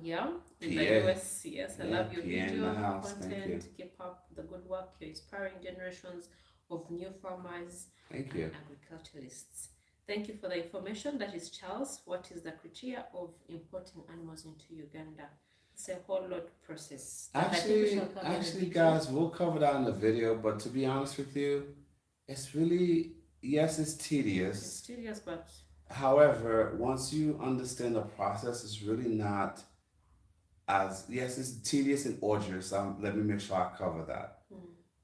Yeah, in the US. Yes, I love your video content. Keep up the good work. You're inspiring generations of new farmers and agriculturalists. Thank you for the information. That is Charles. What is the criteria of importing animals into Uganda? It's a whole lot process. Actually, guys, we'll cover that in the video. But to be honest with you, it's really, it's tedious. It's tedious, but however, once you understand the process, it's really not as, it's tedious and arduous. Let me make sure I cover that.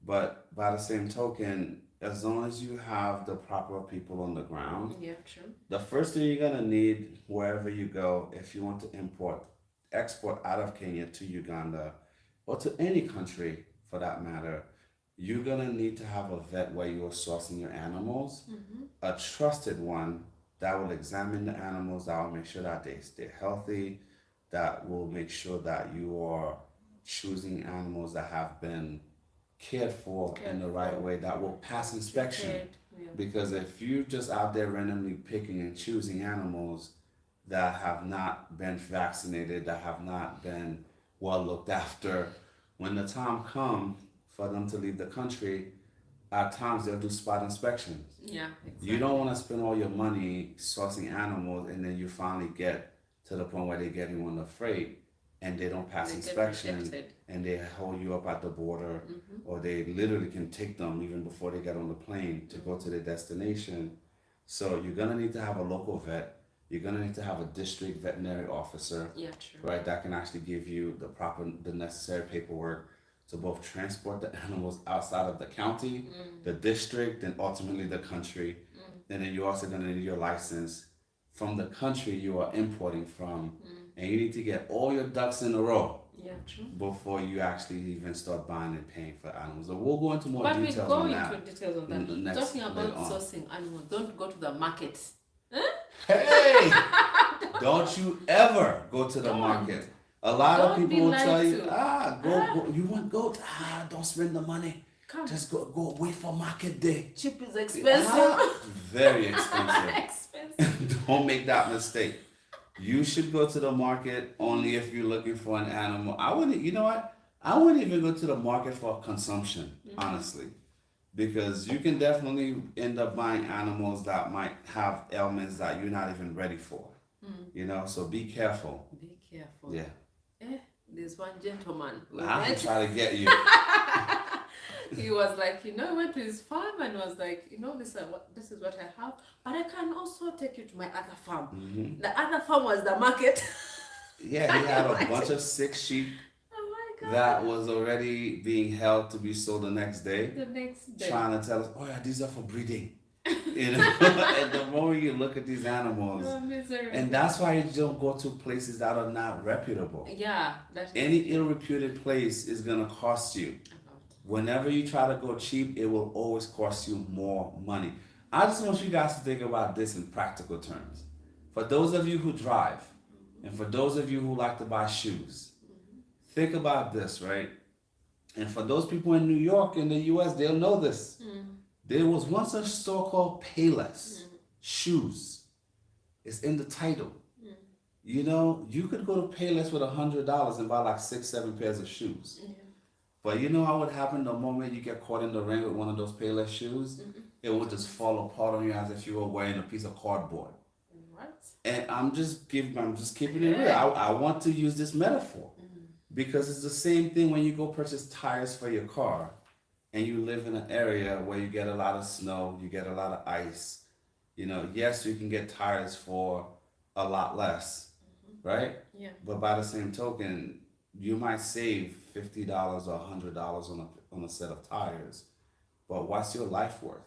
But by the same token, as long as you have the proper people on the ground, the first thing you're gonna need wherever you go, if you want to export out of Kenya to Uganda, or to any country for that matter, you're gonna need to have a vet where you're sourcing your animals, a trusted one that will examine the animals, that will make sure that they stay healthy, that will make sure that you are choosing animals that have been cared for in the right way, that will pass inspection. Because if you're just out there randomly picking and choosing animals that have not been vaccinated, that have not been well looked after, when the time comes for them to leave the country, at times they'll do spot inspections. You don't want to spend all your money sourcing animals and then you finally get to the point where they're getting on the freight and they don't pass inspection and they hold you up at the border, or they literally can take them even before they get on the plane to go to their destination. So you're gonna need to have a local vet. You're gonna need to have a district veterinary officer, right, that can actually give you the necessary paperwork to both transport the animals outside of the county, the district, and ultimately the country. And then you're also gonna need your license from the country you are importing from. And you need to get all your ducks in a row before you actually even start buying and paying for animals. So we'll go into more details on that. But we go into details on that. Talking about sourcing animals, don't go to the market. Hey! Don't you ever go to the market. A lot of people will tell you, go, you want goat? Don't spend the money. Come. Just go wait for market day. Cheap is expensive. Very expensive. Expensive. Don't make that mistake. You should go to the market only if you're looking for an animal. I wouldn't, you know what? I wouldn't even go to the market for consumption, honestly. Because you can definitely end up buying animals that might have ailments that you're not even ready for. You know, so be careful. Be careful. Yeah. There's one gentleman. I can try to get you. He was like, he went to his farm and was like, this is what I have, but I can also take you to my other farm. The other farm was the market. Yeah, he had a bunch of sick sheep Oh my God. that was already being held to be sold the next day. The next day. Trying to tell us, oh yeah, these are for breeding. And the more you look at these animals, and that's why you don't go to places that are not reputable. Yeah. Any ill-reputed place is gonna cost you. Whenever you try to go cheap, it will always cost you more money. I just want you guys to think about this in practical terms. For those of you who drive, and for those of you who like to buy shoes, think about this, right? And for those people in New York, in the US, they'll know this. There was once a store called Payless Shoes. It's in the title. You know, you could go to Payless with $100 and buy like 6-7 pairs of shoes. But you know what would happen the moment you get caught in the rain with one of those Payless shoes? It would just fall apart on you as if you were wearing a piece of cardboard. What? And I'm just keeping it real. I want to use this metaphor because it's the same thing when you go purchase tires for your car and you live in an area where you get a lot of snow, you get a lot of ice. You know, yes, you can get tires for a lot less, right? Yeah. But by the same token, you might save $50 or $100 on a set of tires. But what's your life worth?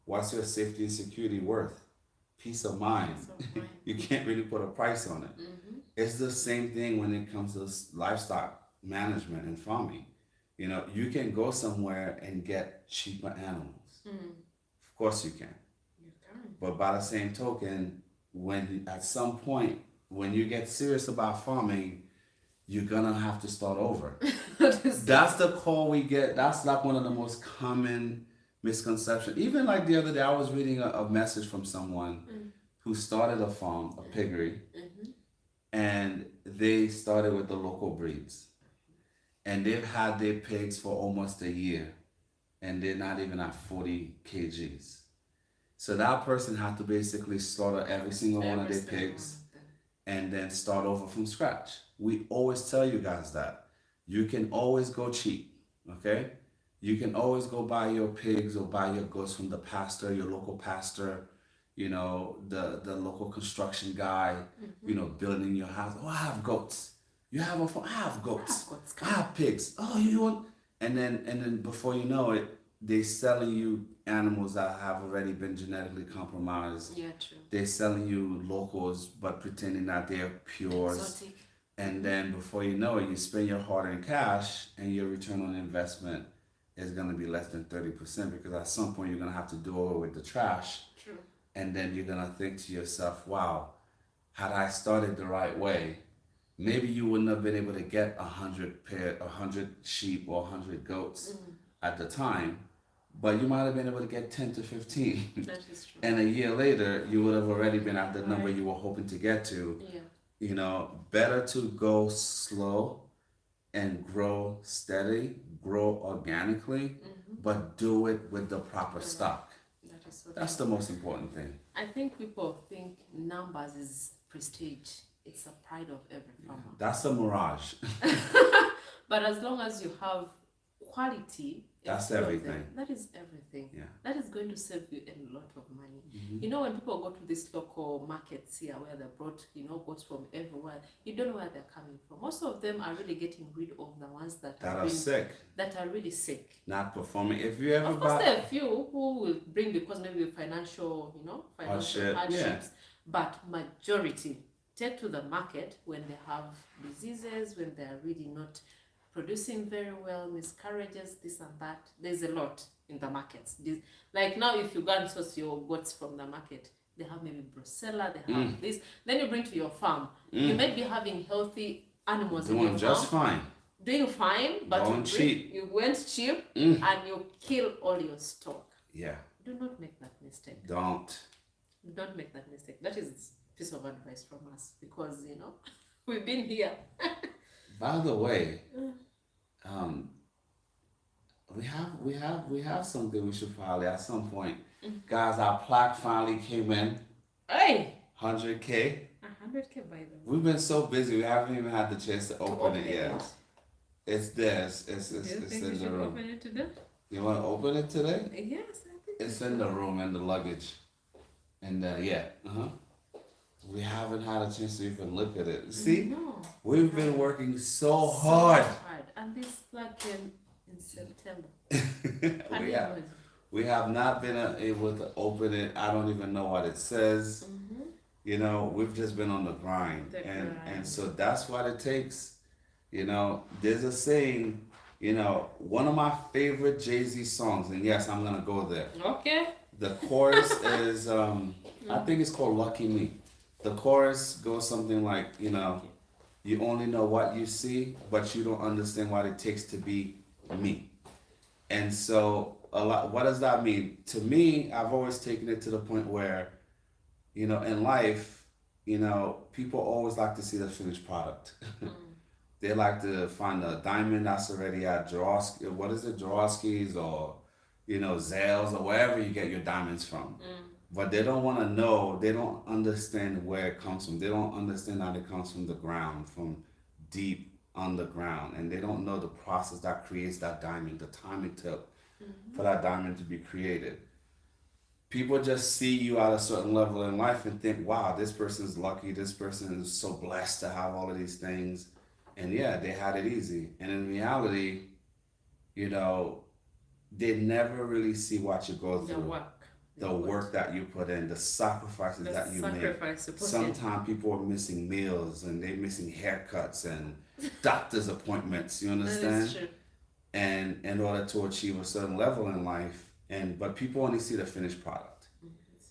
What's your safety and security worth? Peace of mind. You can't really put a price on it. It's the same thing when it comes to livestock management and farming. You know, you can go somewhere and get cheaper animals. Of course you can. You can. But by the same token, at some point, when you get serious about farming, you're gonna have to start over. That's the call we get. That's like one of the most common misconceptions. Even like the other day, I was reading a message from someone who started a farm, a piggery, and they started with the local breeds. And they've had their pigs for almost a year, and they're not even at 40 kgs. So that person had to basically slaughter every single one of their pigs and then start over from scratch. We always tell you guys that. You can always go cheap, okay? You can always go buy your pigs or buy your goats from the pastor, your local pastor, you know, the local construction guy, you know, building your house. Oh, I have goats. You have a farm? I have goats. I have pigs. Oh, you want? And then before you know it, they're selling you animals that have already been genetically compromised. Yeah, true. They're selling you locals, but pretending that they're pure. Exotic. And then before you know it, you spend your hard-earned cash, and your return on investment is going to be less than 30% because at some point you're going to have to do away with the trash. True. And then you're going to think to yourself, wow, had I started the right way, maybe you wouldn't have been able to get 100 sheep or 100 goats at the time, but you might have been able to get 10 to 15. That is true. And a year later, you would have already been at the number you were hoping to get to. Yeah. You know, better to go slow and grow steady, grow organically, but do it with the proper stock. That's the most important thing. I think people think numbers is prestige. It's a pride of every farmer. That's a mirage. But as long as you have quality, that's everything. That is everything. Yeah. That is going to save you a lot of money. You know, when people go to these local markets here where they brought, goats from everywhere, you don't know where they're coming from. Most of them are really getting rid of the ones that are sick. That are really sick. Not performing. If you ever of course, there are a few who will bring because maybe financial hardships. Yeah. But majority take to the market when they have diseases, when they are really not producing very well, miscarriages, this and that. There's a lot in the markets. Like now, if you go and source your goats from the market, they have maybe brucella, they have this. Then you bring to your farm. You might be having healthy animals in your farm. Doing just fine. doing fine, but Going cheap. You went cheap Mm. and you kill all your stock. Yeah. Do not make that mistake. Don't make that mistake. That is a piece of advice from us because we've been here. By the way, um, we have something we should probably at some point, guys. Our plaque finally came in. Hey, 100K. 100K by the way. We've been so busy. We haven't even had the chance to open it yet. It's there. It's Do you think in we the should room. open it today? You want to open it today? Yes, I think It's in the room in the luggage, and yeah. We haven't had a chance to even look at it. See, no. we've been working so hard. And this plug came in September. we have not been able to open it. I don't even know what it says. We've just been on the grind, and so that's what it takes. There's a saying. One of my favorite Jay-Z songs, and yes, I'm gonna go there. Okay. The chorus is, I think it's called "Lucky Me." The chorus goes something like, you only know what you see, but you don't understand what it takes to be me. And so, what does that mean? To me, I've always taken it to the point where, in life, people always like to see the finished product. They like to find a diamond that's already at Jaworski's or, Zales or wherever you get your diamonds from. But they don't want to know, they don't understand where it comes from. They don't understand that it comes from the ground, from deep underground. And they don't know the process that creates that diamond, the time it took for that diamond to be created. People just see you at a certain level in life and think, wow, this person's lucky, this person is so blessed to have all of these things. And yeah, they had it easy. And in reality, they never really see what you go through. The work that you put in, the sacrifices that you make. Sometimes people are missing meals and they're missing haircuts and doctor's appointments, you understand? That is true. And in order to achieve a certain level in life, but people only see the finished product.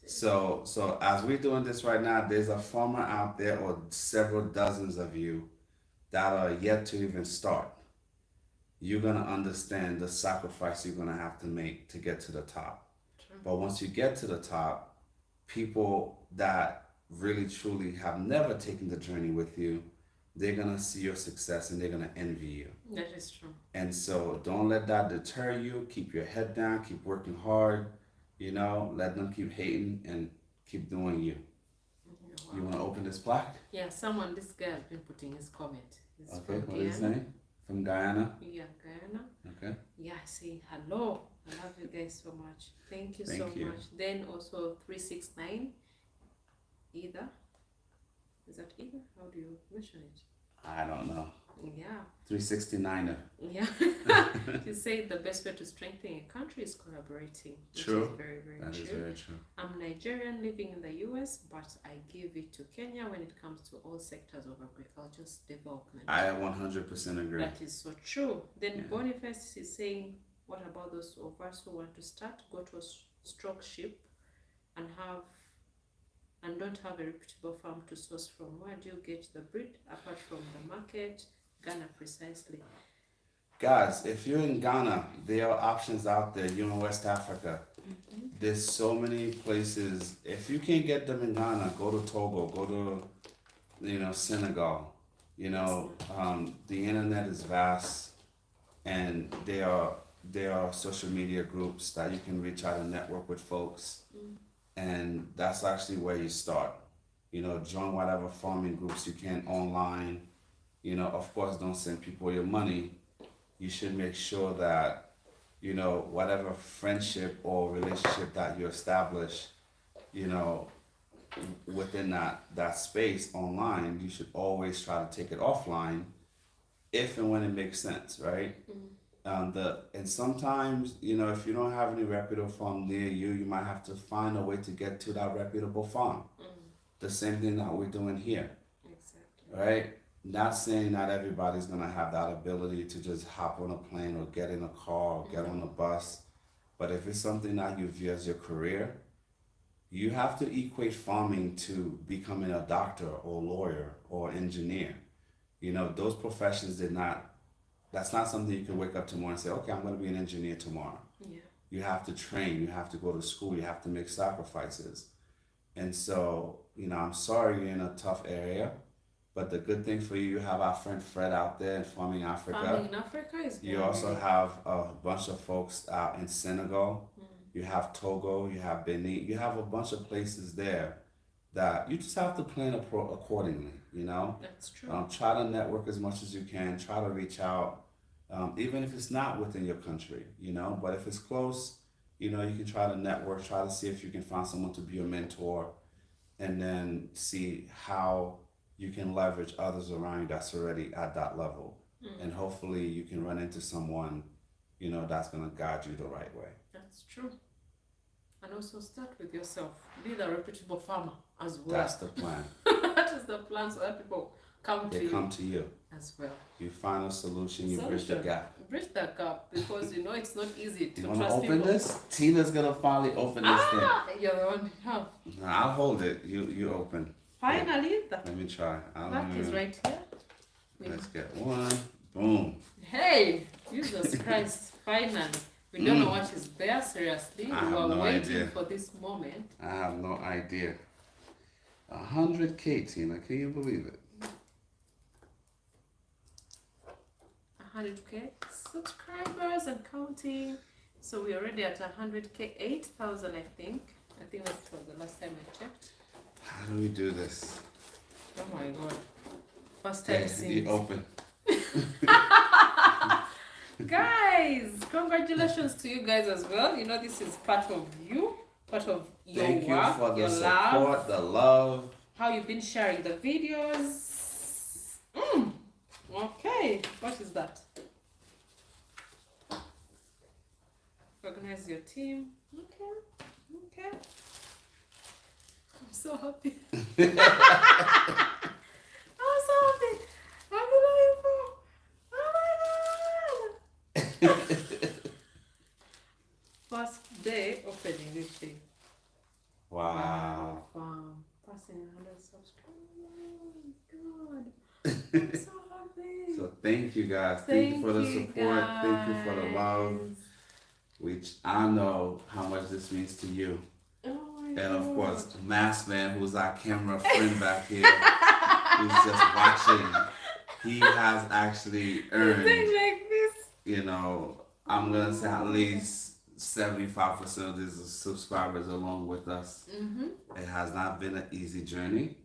So as we're doing this right now, there's a farmer out there or several dozens of you that are yet to even start. You're gonna understand the sacrifice you're gonna have to make to get to the top. But once you get to the top, people that really truly have never taken the journey with you, they're gonna see your success and they're gonna envy you. That is true. And so don't let that deter you. Keep your head down, keep working hard, let them keep hating and keep doing you. Wow. You wanna open this plaque? Yeah, this guy has been putting his comment. Okay, what is his name? From Guyana? Yeah, Guyana. Okay. Yeah, say hello. I love you guys so much. Thank you so much. Then also 369. Either. Is that either? How do you mention it? I don't know. Yeah. 369er. Yeah. You say the best way to strengthen a country is collaborating. True. Which is very, very true. That is very true. I'm Nigerian living in the US, but I give it to Kenya when it comes to all sectors of agriculture's development. I 100% agree. That is so true. Then Boniface is saying, what about those of us who want to start, go to a stock ship and don't have a reputable farm to source from? Where do you get the breed apart from the market? Ghana precisely. Guys, if you're in Ghana, there are options out there. You're in West Africa. There's so many places. If you can't get them in Ghana, go to Togo, go to Senegal. The internet is vast, and there are social media groups that you can reach out and network with folks, and that's actually where you start. Join whatever farming groups you can online. Of course, don't send people your money. You should make sure that, whatever friendship or relationship that you establish, within that space online, you should always try to take it offline if and when it makes sense, right? And sometimes, if you don't have any reputable farm near you, you might have to find a way to get to that reputable farm. The same thing that we're doing here. Exactly. Right? Not saying not everybody's gonna have that ability to just hop on a plane or get in a car or get on a bus. But if it's something that you view as your career, you have to equate farming to becoming a doctor or lawyer or engineer. Those professions did not That's not something you can wake up tomorrow and say, okay, I'm going to be an engineer tomorrow. Yeah. You have to train, you have to go to school, you have to make sacrifices. And so, I'm sorry you're in a tough area, but the good thing for you, you have our friend Fred out there in Farming Africa. Farming in Africa is You very also have a bunch of folks out in Senegal. You have Togo, you have Benin, you have a bunch of places there that you just have to plan accordingly, That's true. Try to network as much as you can, try to reach out, even if it's not within your country, but if it's close, you can try to network, try to see if you can find someone to be your mentor, and then see how you can leverage others around you that's already at that level. And hopefully you can run into someone, that's going to guide you the right way. That's true. And also start with yourself. Be the reputable farmer as well. That's the plan. That is the plan, so that people come to you as well. You find a solution, you bridge the gap. Bridge that gap, because it's not easy to You trust want to open people. this? Tina's going to finally open this thing. You're the one who have. No, I'll hold it. You open. Finally, Let me try. that is right here. Let's get one. Boom. Hey, Jesus Christ, finally. We don't know what is there, seriously. I We have were no waiting idea. for this moment. I have no idea. 100K, Tina. Can you believe it? 100K subscribers and counting. So we're already at 100K, 8,000, I think. I think that was the last time I checked. How do we do this? Oh my God. First time seeing. You open. Guys, congratulations to you guys as well. This is part of you, part of your Thank work, you for the your support, love, the love. how you've been sharing the videos. Okay, what is that? Organize your team. Okay. I'm so happy. I'm so happy. I'm delightful. Oh my God. First day opening this thing. Wow. Passing 100 subscribers. God. I'm so happy. So thank you guys. Thank you for the support. Thank you for the love. Which I know how much this means to you. Oh my And God. of course, Mass Man, who's our camera friend back here, who's just watching. He has actually earned, like this. I'm going to say at least 75% of these subscribers along with us. It has not been an easy journey,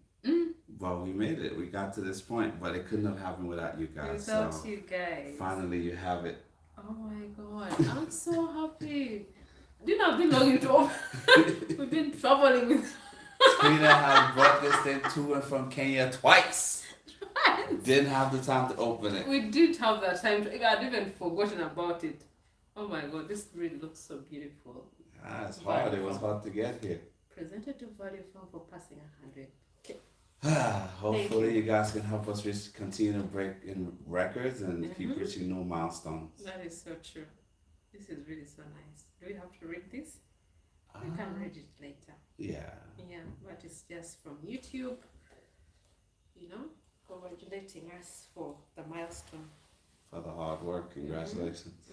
but we made it. We got to this point, but it couldn't have happened without you guys. Without you guys. Finally, you have it. Oh my God, I'm so happy. Didn't have been long enough. We've been traveling with. Tina has brought this thing to and from Kenya twice. Didn't have the time to open it. We did have that time. I'd even forgotten about it. Oh my God, this really looks so beautiful. It's hard. It was hard to get here. Presented to Value Farm for passing 100. Hopefully you guys can help us continue to break in records and keep reaching new milestones. That is so true. This is really so nice. Do we have to read this? We can read it later. Yeah. Yeah, but it's just from YouTube, congratulating us for the milestone. For the hard work, congratulations.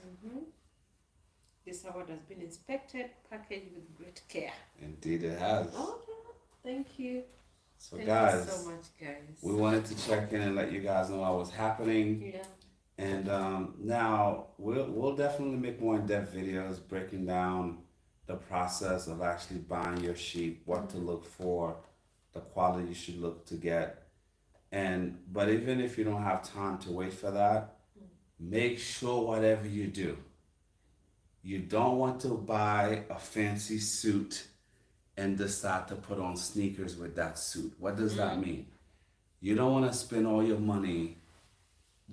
This award has been inspected, packaged with great care. Indeed it has. Okay, thank you. So Thank guys, you so much, guys. we wanted to check in and let you guys know what was happening. Yeah. And now we'll definitely make more in-depth videos breaking down the process of actually buying your sheep, what to look for, the quality you should look to get. But even if you don't have time to wait for that, make sure whatever you do, you don't want to buy a fancy suit and decide to put on sneakers with that suit. What does that mean? You don't want to spend all your money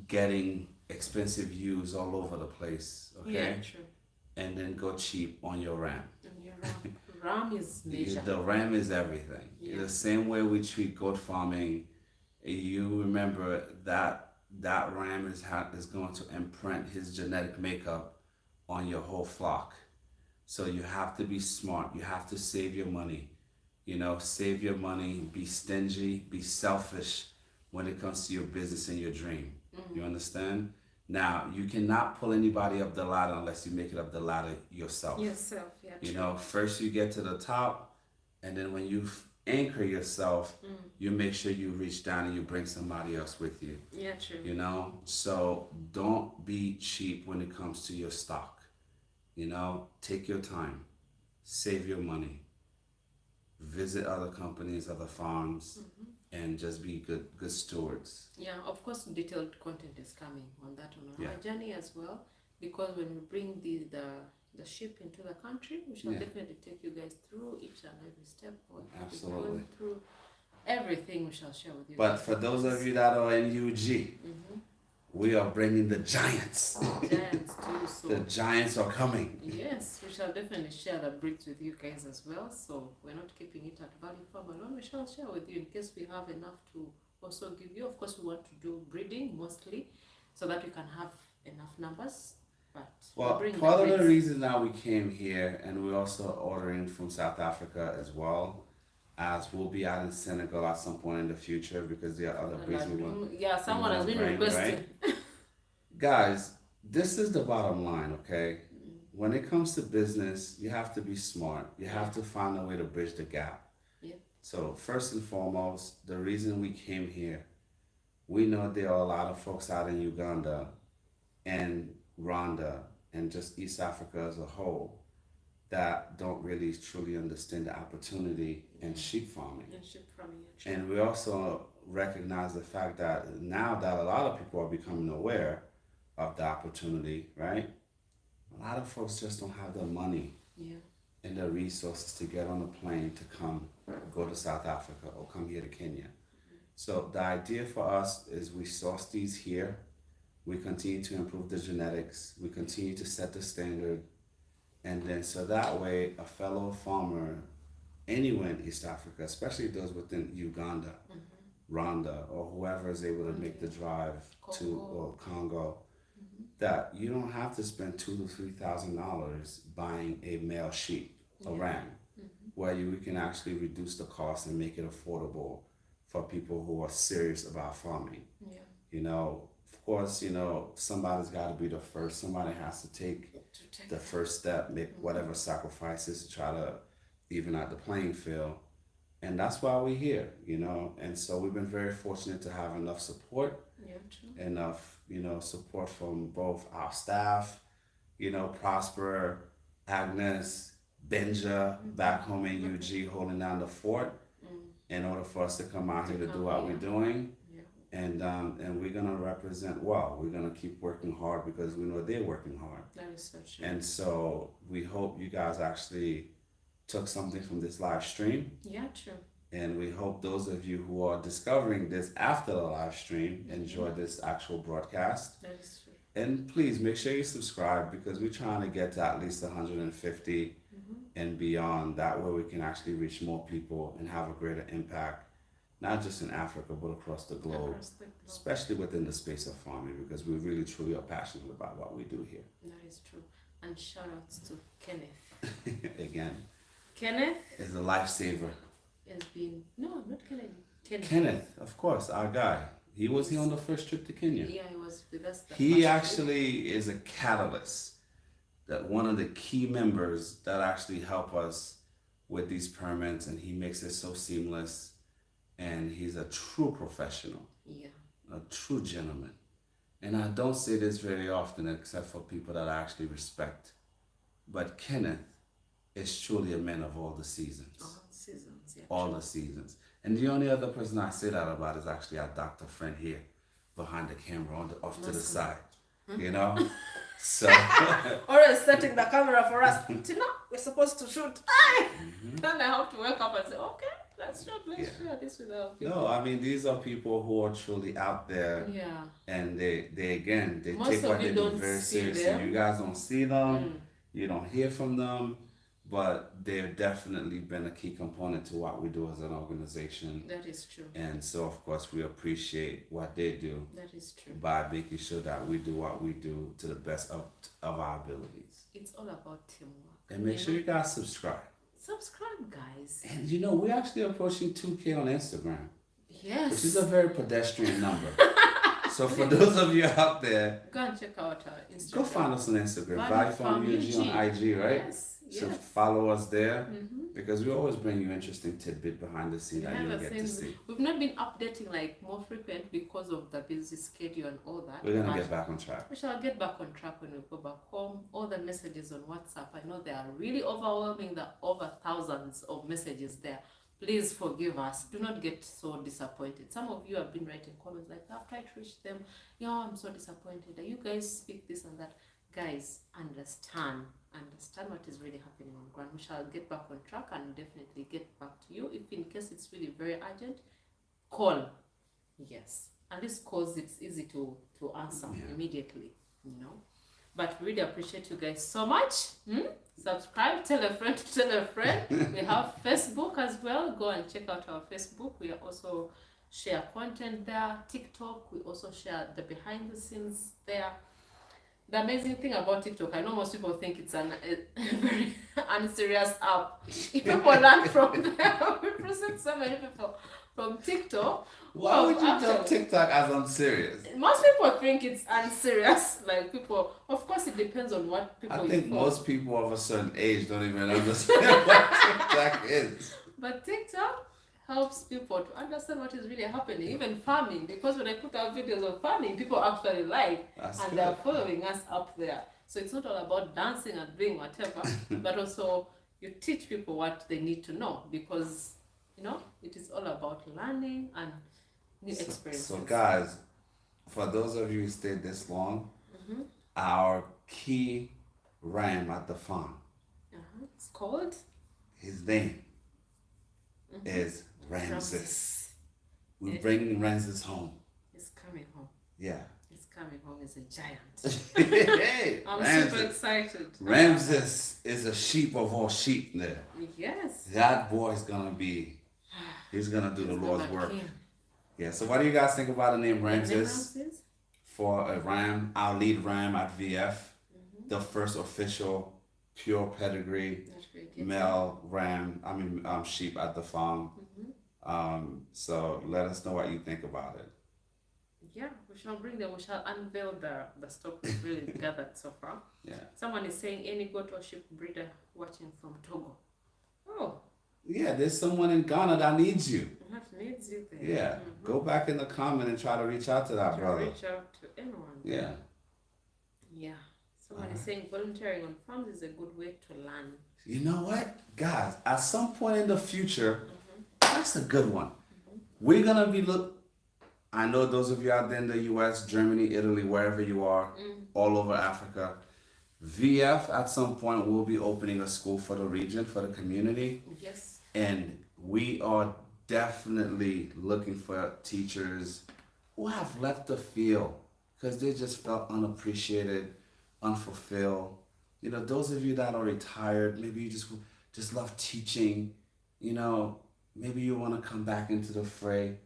getting expensive ewes all over the place, okay? Yeah, true. And then go cheap on your ram. And your ram is major. The ram is everything. Yeah. The same way we treat goat farming, you remember that ram is going to imprint his genetic makeup on your whole flock. So you have to be smart. You have to save your money. Save your money, be stingy, be selfish when it comes to your business and your dream. You understand? Now, you cannot pull anybody up the ladder unless you make it up the ladder yourself. Yourself, yeah. You True. know, first you get to the top, and then when you anchor yourself, you make sure you reach down and you bring somebody else with you. Yeah, true. You know, so don't be cheap when it comes to your stock. You know, take your time, save your money, visit other companies, other farms, and just be good stewards. Yeah, of course, detailed content is coming on that on our Yeah. journey as well, because when we bring the ship into the country, we shall Yeah. definitely take you guys through each and every step. What we're Absolutely. going through, everything we shall share with you. But guys. for those of you that are in UG, we are bringing the giants. Giants too, so The giants are coming. yes, we shall definitely share the bricks with you guys as well. So we're not keeping it at Value Farm alone. We shall share with you in case we have enough to also give you. Of course, we want to do breeding mostly so that we can have enough numbers. But Well, bring part the of the bricks. reason that we came here, and we're also ordering from South Africa as well, as we'll be out in Senegal at some point in the future because there are other breeds we want. Yeah, someone has been bring, requesting. Guys, this is the bottom line, okay? When it comes to business, you have to be smart. You have to find a way to bridge the gap. Yeah. So first and foremost, the reason we came here, we know there are a lot of folks out in Uganda and Rwanda and just East Africa as a whole that don't really truly understand the opportunity in sheep farming. And ship from here. And we also recognize the fact that now that a lot of people are becoming aware of the opportunity, right? A lot of folks just don't have the money Yeah. and the resources to get on a plane to come go to South Africa or come here to Kenya. So the idea for us is we source these here. We continue to improve the genetics. We continue to set the standard. And then so that way a fellow farmer anywhere in East Africa, especially those within Uganda, Rwanda, or whoever is able to make the drive to or Congo, that you don't have to spend $2,000 to $3,000 buying a male sheep, a ram, where we can actually reduce the cost and make it affordable for people who are serious about farming. Yeah. You know, of course, you know, somebody's got to be the first. Somebody has to take the first step, make whatever sacrifices to try to even out the playing field. And that's why we're here, you know. And so we've been very fortunate to have enough support, Yeah, true. enough, you know, support from both our staff, you know, Prosper, Agnes, Benja, back home in UG holding down the fort in order for us to come out here to do what we're doing. And we're gonna represent well. We're gonna keep working hard because we know they're working hard. That is so true. And so we hope you guys actually took something from this live stream. Yeah, true. And we hope those of you who are discovering this after the live stream enjoy this actual broadcast. That is true. And please make sure you subscribe because we're trying to get to at least 150 and beyond. That way we can actually reach more people and have a greater impact, not just in Africa, but across the globe, Across the globe. especially within the space of farming because we really truly are passionate about what we do here. That is true. And shout outs to Kenneth. Again, Kenneth is a lifesaver. has been not Kenneth. Kenneth, of course, our guy. He was here on the first trip to Kenya. Yeah, he was with us. He actually is a catalyst, that one of the key members that actually help us with these permits, and he makes it so seamless. And he's a true professional, Yeah. a true gentleman. And I don't say this very often, except for people that I actually respect. But Kenneth is truly a man of all the seasons. All seasons. Yeah. All the seasons. And the only other person I say that about is actually our doctor friend here behind the camera off to the side. You know? So Always setting the camera for us. Tina, we're supposed to shoot. Then I have to wake up and say, okay, let's share this with our people. no, I mean these are people who are truly out there Yeah. and they Most take of what you they do don't very see seriously. them. You guys don't see them, you don't hear from them, but they've definitely been a key component to what we do as an organization. That is true. And so of course we appreciate what they do That is true. by making sure that we do what we do to the best of our abilities. It's all about teamwork. And make sure you guys subscribe. Subscribe, guys. And you know, we're actually approaching 2K on Instagram, Yes. which is a very pedestrian number. So for those of you out there, go and check out our Instagram. go find us on Instagram. Value Value Farm Farm UG on UG. IG, right? Yes, So yes. follow us there because we always bring you interesting tidbit behind the scene that you Behind don't the get to scenes, see. we've not been updating like more frequent because of the busy schedule and all that. We're gonna but get back on track. we shall get back on track when we go back home. All the messages on WhatsApp, I know they are really overwhelming. There are over thousands of messages there. Please forgive us. Do not get so disappointed. Some of you have been writing comments like, I've tried to reach them. Yeah, I'm so disappointed. You guys speak this and that. Guys, understand what is really happening on ground. We shall get back on track and definitely get back to you. If in case it's really very urgent, call. Yes. And this calls, it's easy to answer immediately, you know. But we really appreciate you guys so much. Subscribe, tell a friend to tell a friend. We have Facebook as well. Go and check out our Facebook. We also share content there. TikTok, we also share the behind the scenes there. The amazing thing about TikTok, I know most people think it's a very unserious app. If people learn from there, we present so many people from TikTok. Why would you tell TikTok as unserious? Most people think it's unserious. Like people, of course, it depends on what people. I think most people of a certain age don't even understand what TikTok is. But TikTok helps people to understand what is really happening, even farming, because when I put out videos of farming, people actually like. That's and good. they're following us up there. So it's not all about dancing and doing whatever, but also you teach people what they need to know, because you know it is all about learning and new experiences. So guys, for those of you who stayed this long, our key ram at the farm, it's called, his name is Ramses. We're bringing Ramses home. He's coming home. Yeah. He's coming home. He's a giant. Hey, I'm Ramses. super excited. Ramses is a sheep of all sheep there. Yes. That boy's gonna be, he's gonna do the Lord's work. King. Yeah, so what do you guys think about the name The name Ramses? Ramses? For a ram, our lead ram at VF, the first official pure pedigree That's very good. male ram, sheep at the farm. So let us know what you think about it. Yeah, we shall bring them. We shall unveil the stock we've really gathered so far. Yeah. Someone is saying any goat or sheep breeder watching from Togo. Oh, Yeah, there's someone in Ghana that needs you. that needs you there. Yeah. Go back in the comment and try to reach out to that To brother. reach out to anyone. Yeah. Yeah. Someone is saying volunteering on farms is a good way to learn. You know what? Guys, at some point in the future, that's a good one. We're gonna be I know those of you out there in the US, Germany, Italy, wherever you are, all over Africa. VF at some point will be opening a school for the region, for the community. Yes. And we are definitely looking for teachers who have left the field because they just felt unappreciated, unfulfilled. You know, those of you that are retired, maybe you just love teaching, you know, maybe you want to come back into the fray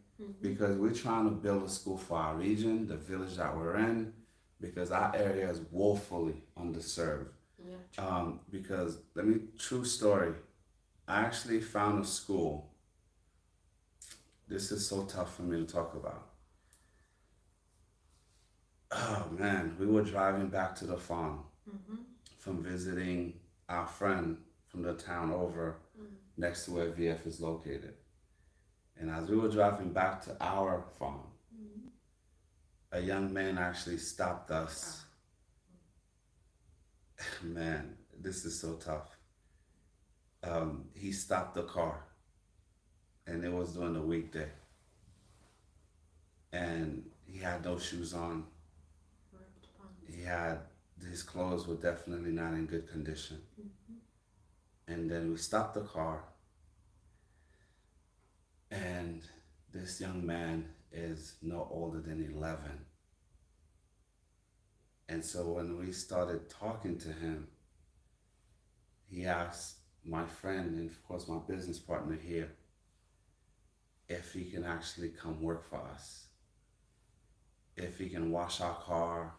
because we're trying to build a school for our region, the village that we're in, because our area is woefully underserved. Yeah. Because, true story, I actually found a school. This is so tough for me to talk about. Oh man, we were driving back to the farm from visiting our friend from the town over next to where VF is located. And as we were driving back to our farm, a young man actually stopped us. Man, this is so tough. He stopped the car, and it was during the weekday. And he had no shoes on. His clothes were definitely not in good condition. And then we stopped the car, and this young man is no older than 11. And so when we started talking to him, he asked my friend and of course my business partner here if he can actually come work for us, if he can wash our car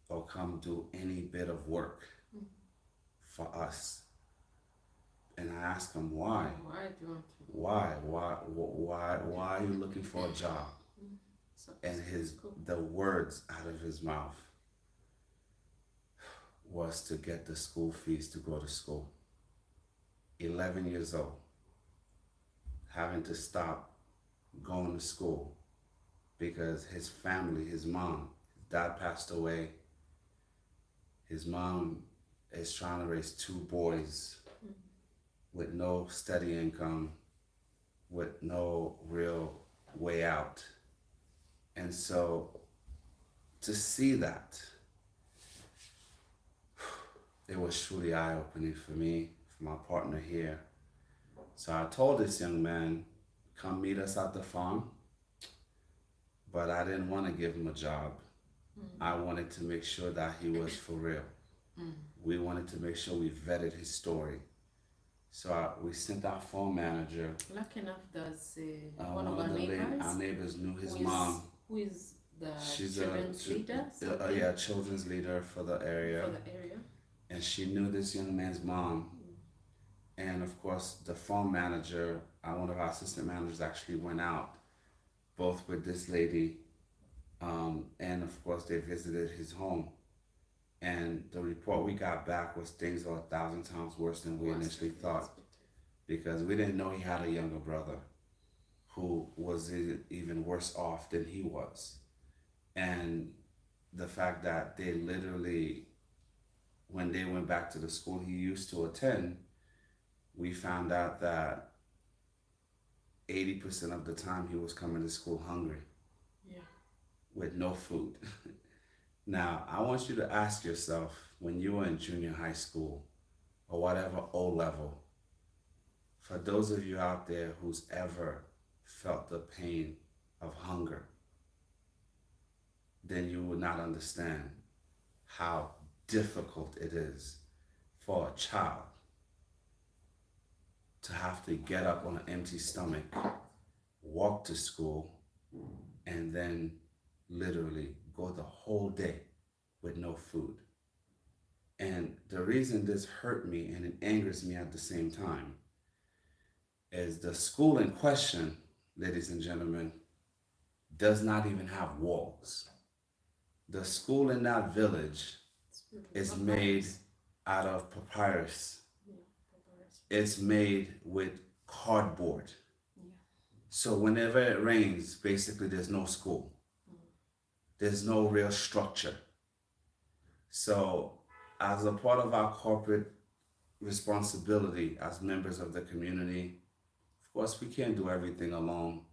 or come do any bit of work for us. And I asked him why. Why do you want to? Why are you looking for a job? and the words out of his mouth was to get the school fees to go to school. 11 years old, having to stop going to school because his family, his mom, his dad passed away. His mom is trying to raise 2 boys with no steady income, with no real way out. And so to see that, it was truly eye-opening for me, for my partner here. So I told this young man, come meet us at the farm, but I didn't want to give him a job. I wanted to make sure that he was for real. We wanted to make sure we vetted his story. So we sent our farm manager. Lucky enough, there's one of our neighbors knew his mom. Who is the She's children's leader? Yeah, children's leader for the area. And she knew this young man's mom. And of course, the farm manager, one of our assistant managers actually went out, both with this lady, and of course they visited his home. And the report we got back was things are 1,000 times worse than we initially thought, because we didn't know he had a younger brother who was even worse off than he was. And the fact that they literally, when they went back to the school he used to attend, we found out that 80% of the time he was coming to school hungry. Yeah. With no food. Now, I want you to ask yourself, when you were in junior high school or whatever O level, for those of you out there who's ever felt the pain of hunger, then you would not understand how difficult it is for a child to have to get up on an empty stomach, walk to school, and then literally go the whole day with no food. And the reason this hurt me and it angers me at the same time is the school in question, ladies and gentlemen, does not even have walls. The school in that village is made out of papyrus. It's made with cardboard. So whenever it rains, basically there's no school. There's no real structure. So as a part of our corporate responsibility as members of the community, of course we can't do everything alone.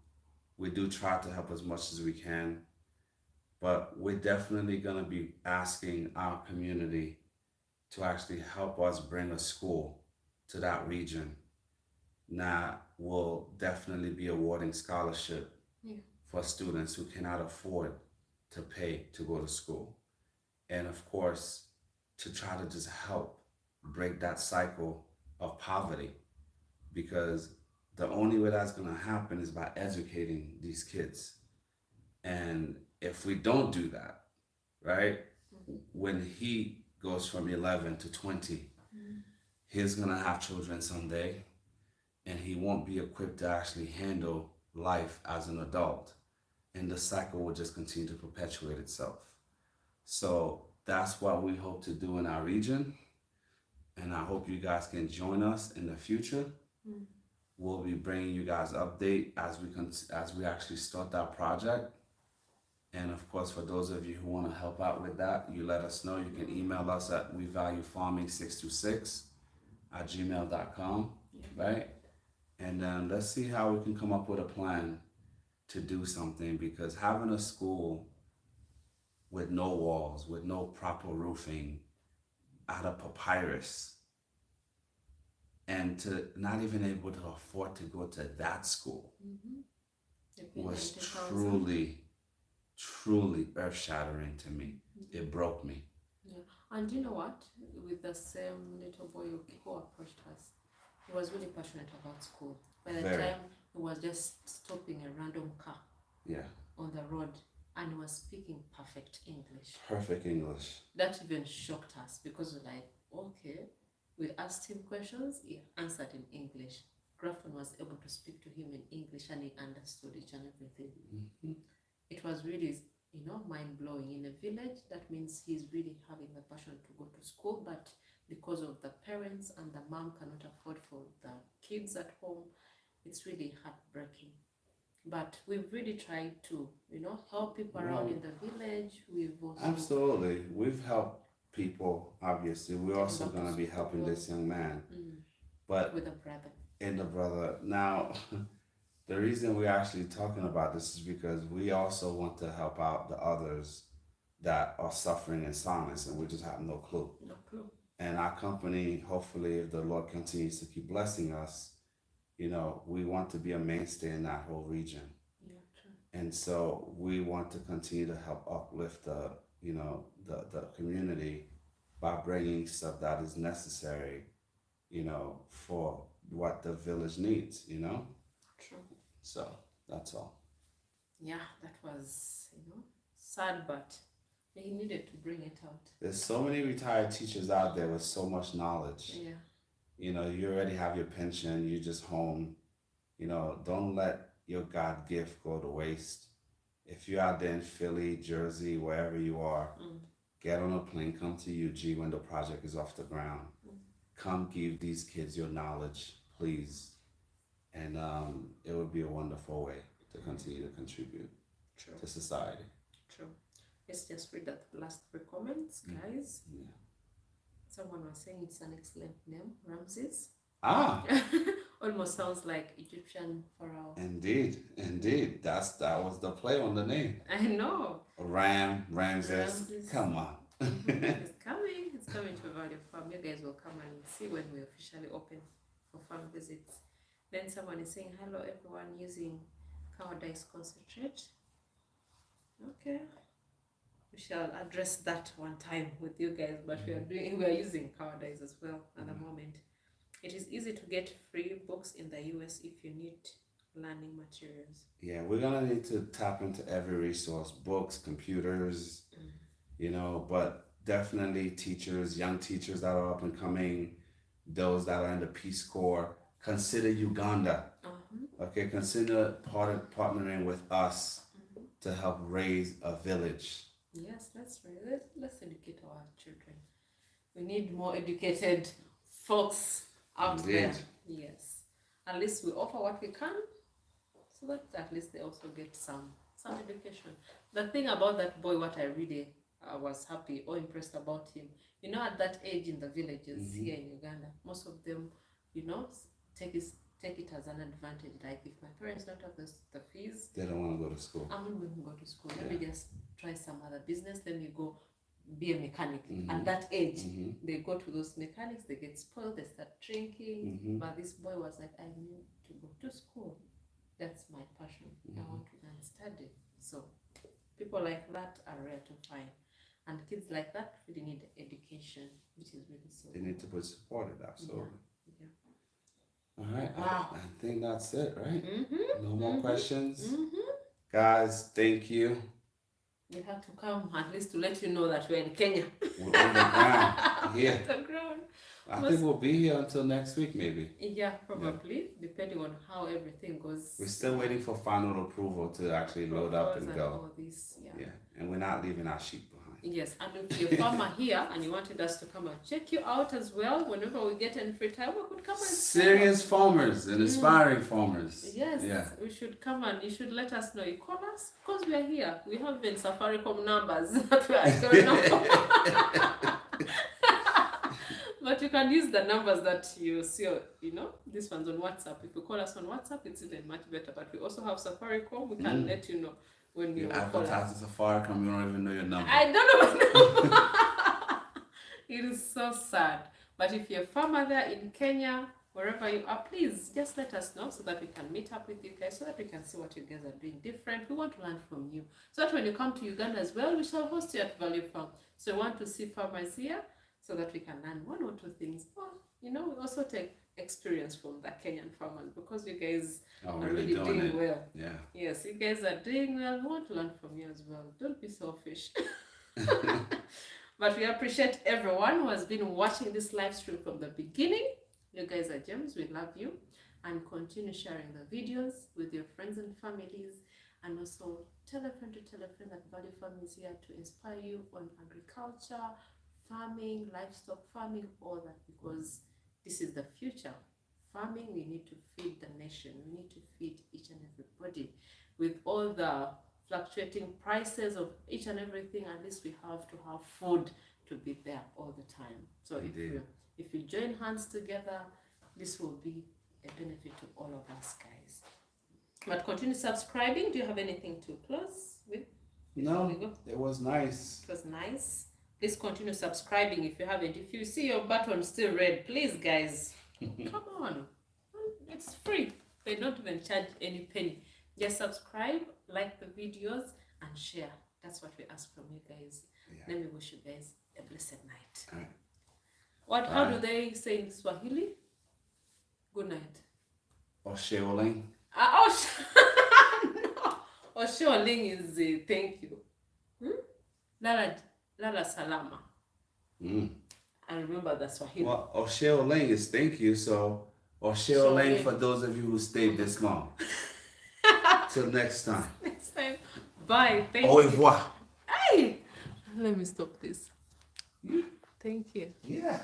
We do try to help as much as we can, but we're definitely gonna be asking our community to actually help us bring a school to that region. Now, we'll definitely be awarding scholarship for students who cannot afford to pay to go to school. And of course, to try to just help break that cycle of poverty, because the only way that's gonna happen is by educating these kids. And if we don't do that, right, when he goes from 11 to 20, he's gonna have children someday, and he won't be equipped to actually handle life as an adult. And the cycle will just continue to perpetuate itself. So that's what we hope to do in our region. And I hope you guys can join us in the future. We'll be bringing you guys update as we actually start that project. And of course, for those of you who want to help out with that, you let us know. You can email us at wevaluefarming626@gmail.com, right? And then let's see how we can come up with a plan to do something, because having a school with no walls, with no proper roofing, out of papyrus, and to not even able to afford to go to that school was truly earth-shattering to me. It broke me. Yeah. And you know what? With the same little boy who approached us, he was really passionate about school. By the time he was just stopping a random car on the road, and he was speaking perfect English. Perfect English. That even shocked us, because we're like, okay. We asked him questions, he answered in English. Grafton was able to speak to him in English, and he understood each and everything. it was really, mind-blowing. In a village, that means he's really having the passion to go to school, but because of the parents and the mom cannot afford for the kids at home, it's really heartbreaking. But we've really tried to, help people around in the village. We've also Absolutely. We've helped people, obviously. We're also back to going to be school. helping this young man. Mm, But with a brother. in the brother, now, the reason we're actually talking about this is because we also want to help out the others that are suffering in silence and we just have no clue. No clue. And our company, hopefully, if the Lord continues to keep blessing us, we want to be a mainstay in that whole region. Yeah, true. And so we want to continue to help uplift the community by bringing stuff that is necessary, for what the village needs, True. So that's all. Yeah, that was, sad, but he needed to bring it out. There's so many retired teachers out there with so much knowledge. Yeah. You already have your pension, you're just home. Don't let your God gift go to waste. If you're out there in Philly, Jersey, wherever you are, get on a plane, come to UG when the project is off the ground. Come give these kids your knowledge, please. And it would be a wonderful way to continue to contribute to society. True. Let's just read that last 3 comments, guys. Yeah. Someone was saying it's an excellent name, Ramses. Ah. Almost sounds like Egyptian pharaoh. Indeed. That was the play on the name. I know. Ramses. Come on. It's coming to Valley Farm. You guys will come and see when we officially open for farm visits. Then someone is saying, hello everyone, using cowardice concentrate. Okay. We shall address that one time with you guys, but we are using cowardice as well at the moment. It is easy to get free books in the US if you need learning materials. Yeah, we're gonna need to tap into every resource, books, computers, but definitely teachers, young teachers that are up and coming, those that are in the Peace Corps, consider Uganda. Okay, consider partnering with us to help raise a village. Yes, that's right. Let's educate our children. We need more educated folks out there. Yes. At least we offer what we can, so that at least they also get some education. The thing about that boy, what I really was happy or impressed about him, at that age in the villages here in Uganda, most of them, take it as an advantage. Like, if my parents don't have the fees, they don't want to go to school. I'm not going to go to school. Let me just try some other business. Let me go be a mechanic. At that age, they go to those mechanics, they get spoiled, they start drinking. But this boy was like, I need to go to school. That's my passion. I want to learn and study. So people like that are rare to find. And kids like that really need education, which is really so They need to be supported, absolutely. Yeah. All right. Wow. I think that's it, right? No more questions? Guys, thank you. We have to come at least to let you know that we're in Kenya. We're on the ground. Here. The ground. I think we'll be here until next week, maybe. Yeah, probably, depending on how everything goes. We're still waiting for final approval to actually load up and go. All this, yeah, and we're not leaving our sheep behind. Yes, and if you're a farmer here and you wanted us to come and check you out as well, whenever we get any free time, we could come and serious farmers and inspiring farmers. Yes, we should come and you should let us know. You call us because we are here. We have even Safaricom numbers that we are going on. But you can use the numbers that you see, this one's on WhatsApp. If you call us on WhatsApp, it's even much better. But we also have Safaricom. We can let you know when you advertise Safaricom. You don't even know your number. I don't know my number. It is so sad. But if you're a farmer there in Kenya, wherever you are, please just let us know so that we can meet up with you guys, so that we can see what you guys are doing different. We want to learn from you. So that when you come to Uganda as well, we shall host you at Value Farm. So we want to see farmers here, so that we can learn 1 or 2 things. Or, we also take experience from the Kenyan farmers, because you guys are really doing well. Yeah. Yes, you guys are doing well. We want to learn from you as well. Don't be selfish. But we appreciate everyone who has been watching this live stream from the beginning. You guys are gems. We love you. And continue sharing the videos with your friends and families. And also tell a friend that Value Farm is here to inspire you on agriculture, farming, livestock farming, all that, because this is the future. Farming, we need to feed the nation. We need to feed each and everybody. With all the fluctuating prices of each and everything, at least we have to have food to be there all the time. So if you join hands together, this will be a benefit to all of us, guys. But continue subscribing. Do you have anything to close with? No, it was nice. It was nice. Please continue subscribing if you haven't. If you see your button still red, please, guys, come on. It's free. They don't even charge any penny. Just subscribe, like the videos, and share. That's what we ask from you guys. Yeah. Let me wish you guys a blessed night. All right. How do they say in Swahili? Good night. Osheoling. No. Osheoling is thank you. Lala salama. I remember the Swahili. Well, Osheoling is thank you, so Osheoling for those of you who stayed this long. Till next time. Next time. Bye. Thank you. Au revoir. Hey! Let me stop this. Thank you. Yeah.